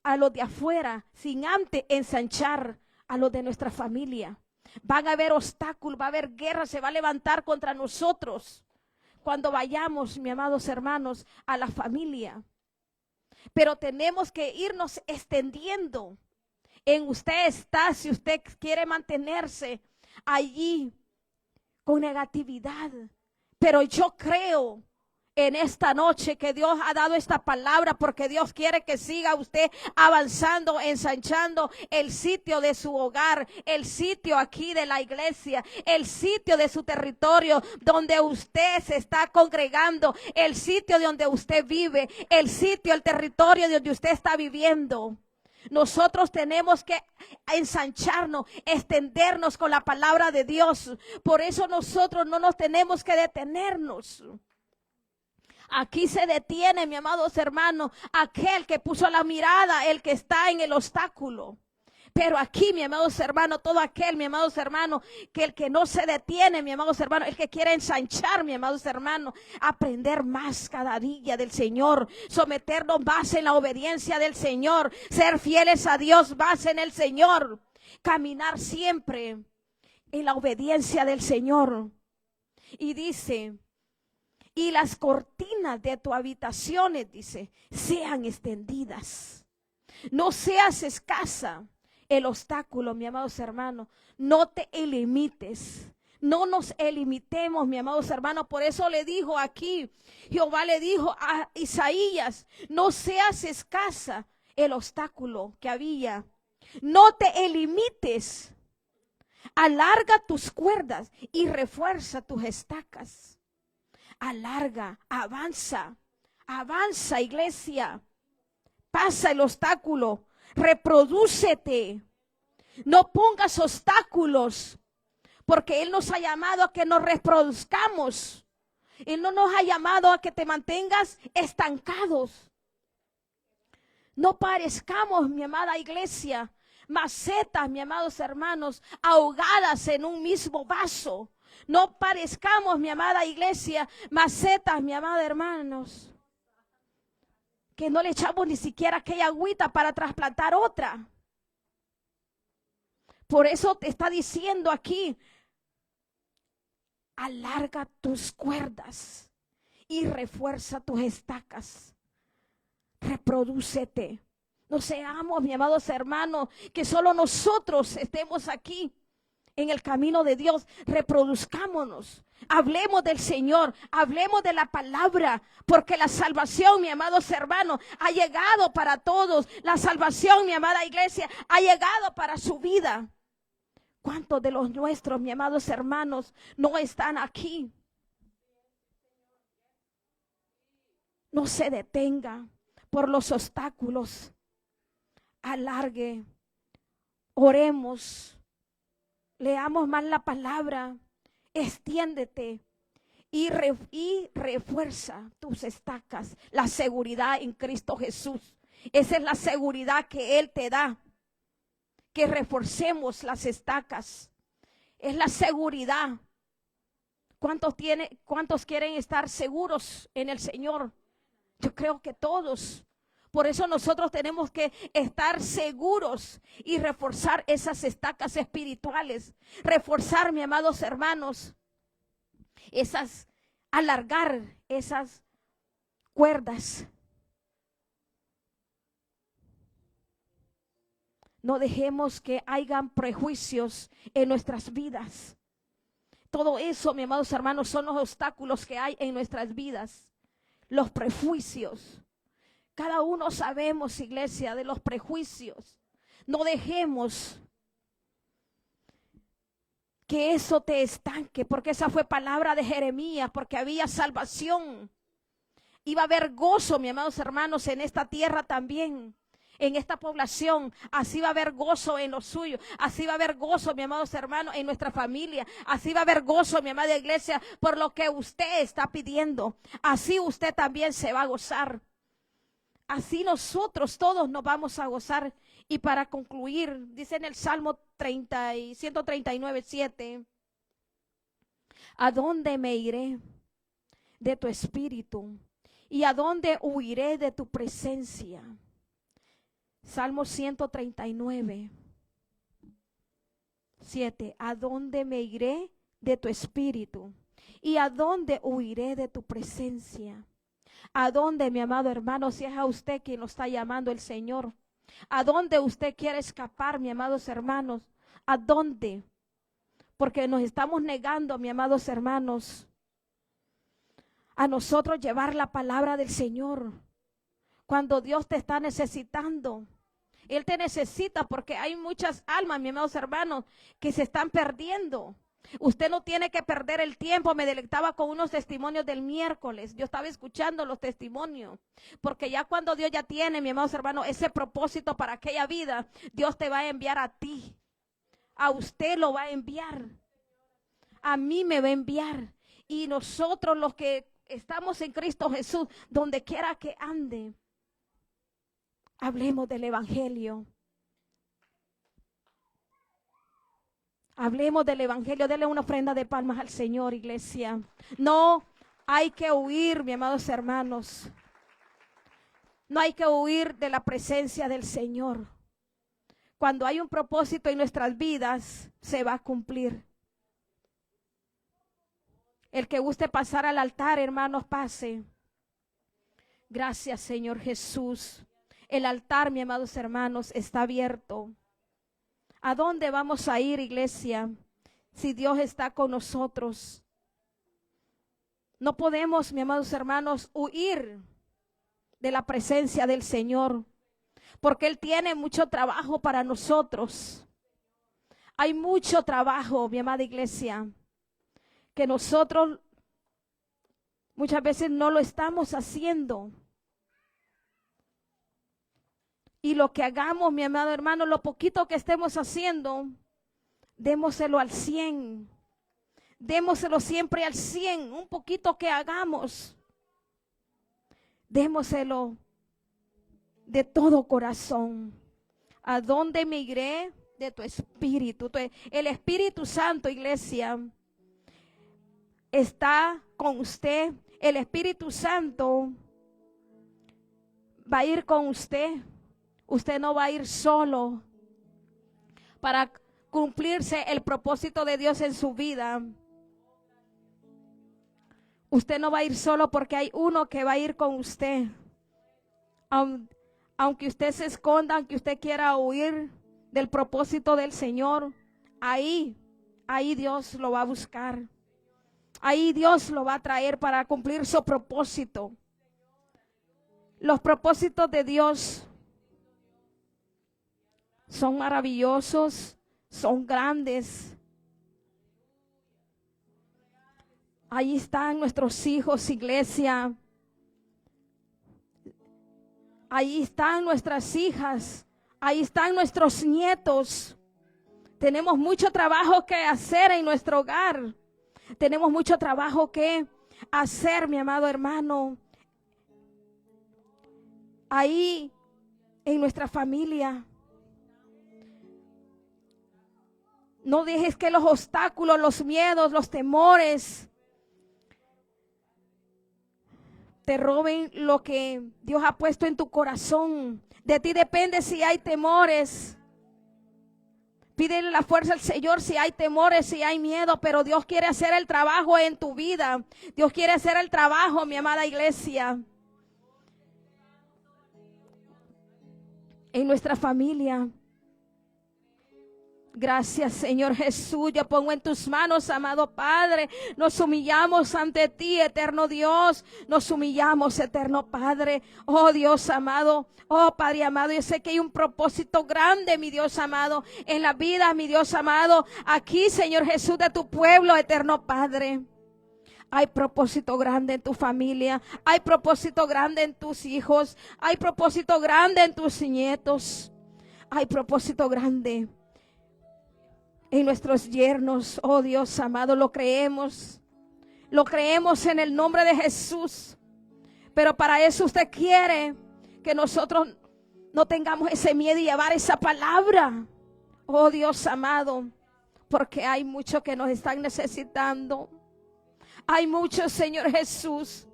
a los de afuera sin antes ensanchar a los de nuestra familia. Van a haber obstáculos, va a haber guerra, se va a levantar contra nosotros cuando vayamos, mis amados hermanos, a la familia. Pero tenemos que irnos extendiendo. En usted está, si usted quiere mantenerse allí con negatividad. Pero yo creo en esta noche que Dios ha dado esta palabra, porque Dios quiere que siga usted avanzando, ensanchando el sitio de su hogar, el sitio aquí de la iglesia, el sitio de su territorio donde usted se está congregando, el sitio donde usted vive, el sitio, el territorio donde usted está viviendo. Nosotros tenemos que ensancharnos, extendernos con la palabra de Dios. Por eso nosotros no nos tenemos que detenernos. Aquí se detiene, mis amados hermanos, aquel que puso la mirada, el que está en el obstáculo. Pero aquí, mis amados hermanos, todo aquel, mis amados hermanos, que el que no se detiene, mis amados hermanos, el que quiere ensanchar, mis amados hermanos, aprender más cada día del Señor, someternos más en la obediencia del Señor, ser fieles a Dios más en el Señor, caminar siempre en la obediencia del Señor. Y dice, y las cortinas de tu habitaciones, dice, sean extendidas. No seas escasa. El obstáculo, mis amados hermanos, no te limites. No nos limitemos, mis amados hermanos. Por eso le dijo aquí, Jehová le dijo a Isaías, no seas escasa. El obstáculo que había. No te limites. Alarga tus cuerdas y refuerza tus estacas. Alarga, avanza, avanza, iglesia. Pasa el obstáculo, reprodúcete. No pongas obstáculos, porque Él nos ha llamado a que nos reproduzcamos. Él no nos ha llamado a que te mantengas estancados. No parezcamos, mi amada iglesia, macetas, mis amados hermanos, ahogadas en un mismo vaso. No parezcamos, mi amada iglesia, macetas, mi amada hermanos, que no le echamos ni siquiera aquella agüita para trasplantar otra. Por eso te está diciendo aquí, alarga tus cuerdas y refuerza tus estacas. Reprodúcete. No seamos, mis amados hermanos, que solo nosotros estemos aquí en el camino de Dios. Reproduzcámonos. Hablemos del Señor, hablemos de la palabra, porque la salvación, mis amados hermanos, ha llegado para todos. La salvación, mi amada iglesia, ha llegado para su vida. ¿Cuántos de los nuestros, mis amados hermanos, no están aquí? No se detenga por los obstáculos. Alargue, oremos, leamos más la palabra, extiéndete y refuerza tus estacas, la seguridad en Cristo Jesús. Esa es la seguridad que Él te da, que reforcemos las estacas, es la seguridad. ¿Cuántos quieren estar seguros en el Señor? Yo creo que todos. Por eso nosotros tenemos que estar seguros y reforzar esas estacas espirituales. Reforzar, mis amados hermanos, alargar esas cuerdas. No dejemos que hayan prejuicios en nuestras vidas. Todo eso, mis amados hermanos, son los obstáculos que hay en nuestras vidas. Los prejuicios. Cada uno sabemos, iglesia, de los prejuicios. No dejemos que eso te estanque, porque esa fue palabra de Jeremías, porque había salvación. Iba a haber gozo, mis amados hermanos, en esta tierra también, en esta población. Así va a haber gozo en lo suyo. Así va a haber gozo, mis amados hermanos, en nuestra familia. Así va a haber gozo, mi amada iglesia, por lo que usted está pidiendo. Así usted también se va a gozar. Así nosotros todos nos vamos a gozar. Y para concluir, dice en el Salmo 139:7, ¿a dónde me iré de tu espíritu? ¿Y a dónde huiré de tu presencia? Salmo 139:7, ¿a dónde me iré de tu espíritu? ¿Y a dónde huiré de tu presencia? ¿A dónde, mi amado hermano, si es a usted quien lo está llamando el Señor? ¿A dónde usted quiere escapar, mis amados hermanos? ¿A dónde? Porque nos estamos negando, mis amados hermanos, a nosotros llevar la palabra del Señor. Cuando Dios te está necesitando, Él te necesita, porque hay muchas almas, mis amados hermanos, que se están perdiendo. Usted no tiene que perder el tiempo. Me deleitaba con unos testimonios del miércoles. Yo estaba escuchando los testimonios, porque ya cuando Dios ya tiene, mi amados hermanos, ese propósito para aquella vida, Dios te va a enviar a ti. A usted lo va a enviar. A mí me va a enviar. Y nosotros los que estamos en Cristo Jesús, donde quiera que ande, hablemos del evangelio. Hablemos del evangelio. Denle una ofrenda de palmas al Señor, iglesia. No hay que huir, mis amados hermanos. No hay que huir de la presencia del Señor. Cuando hay un propósito en nuestras vidas, se va a cumplir. El que guste pasar al altar, hermanos, pase. Gracias, Señor Jesús. El altar, mis amados hermanos, está abierto. ¿A dónde vamos a ir, iglesia, si Dios está con nosotros? No podemos, mis amados hermanos, huir de la presencia del Señor, porque Él tiene mucho trabajo para nosotros. Hay mucho trabajo, mi amada iglesia, que nosotros muchas veces no lo estamos haciendo. Y lo que hagamos, mi amado hermano, lo poquito que estemos haciendo, démoselo al 100. Démoselo siempre al 100. Un poquito que hagamos, démoselo de todo corazón. ¿A dónde me iré de tu espíritu? El Espíritu Santo, iglesia, está con usted. El Espíritu Santo va a ir con usted. Usted no va a ir solo para cumplirse el propósito de Dios en su vida. Usted no va a ir solo porque hay uno que va a ir con usted. Aunque usted se esconda, aunque usted quiera huir del propósito del Señor, ahí Dios lo va a buscar. Ahí Dios lo va a traer para cumplir su propósito. Los propósitos de Dios son maravillosos, son grandes. Ahí están nuestros hijos, iglesia. Ahí están nuestras hijas. Ahí están nuestros nietos. Tenemos mucho trabajo que hacer en nuestro hogar. Tenemos mucho trabajo que hacer, mi amado hermano. Ahí en nuestra familia. No dejes que los obstáculos, los miedos, los temores te roben lo que Dios ha puesto en tu corazón. De ti depende si hay temores. Pídele la fuerza al Señor si hay temores, si hay miedo, pero Dios quiere hacer el trabajo en tu vida. Dios quiere hacer el trabajo, mi amada iglesia. En nuestra familia. Gracias, Señor Jesús. Yo pongo en tus manos, amado Padre. Nos humillamos ante ti, eterno Dios. Nos humillamos, eterno Padre. Oh Dios amado. Oh Padre amado. Yo sé que hay un propósito grande, mi Dios amado, en la vida, mi Dios amado. Aquí, Señor Jesús, de tu pueblo, eterno Padre. Hay propósito grande en tu familia. Hay propósito grande en tus hijos. Hay propósito grande en tus nietos. Hay propósito grande en nuestros yernos. Oh Dios amado, lo creemos en el nombre de Jesús. Pero para eso usted quiere que nosotros no tengamos ese miedo y llevar esa palabra. Oh Dios amado, porque hay muchos que nos están necesitando. Hay muchos, Señor Jesús.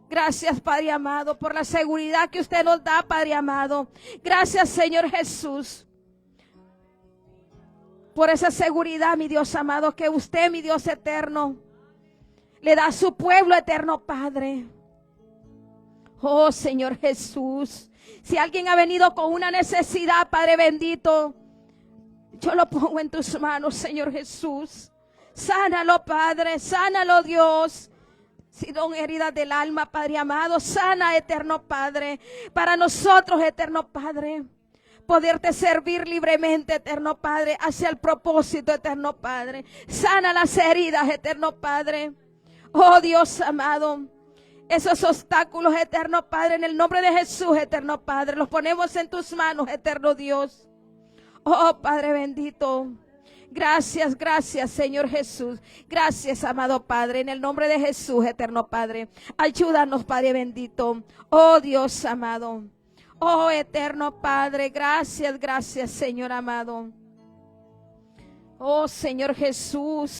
Gracias, Padre amado, por la seguridad que usted nos da, Padre amado. Gracias, Señor Jesús, por esa seguridad, mi Dios amado, que usted, mi Dios eterno, le da a su pueblo, eterno Padre. Oh Señor Jesús, si alguien ha venido con una necesidad, Padre bendito, yo lo pongo en tus manos, Señor Jesús. Sánalo, Padre, sánalo, Dios. Si son heridas del alma, Padre amado, sana, eterno Padre, para nosotros, eterno Padre, poderte servir libremente, eterno Padre, hacia el propósito, eterno Padre. Sana las heridas, eterno Padre. Oh Dios amado, esos obstáculos, eterno Padre, en el nombre de Jesús, eterno Padre, los ponemos en tus manos, eterno Dios. Oh Padre bendito. Gracias, gracias, Señor Jesús. Gracias, amado Padre, en el nombre de Jesús, eterno Padre. Ayúdanos, Padre bendito. Oh Dios amado. Oh eterno Padre, gracias, gracias, Señor amado. Oh Señor Jesús.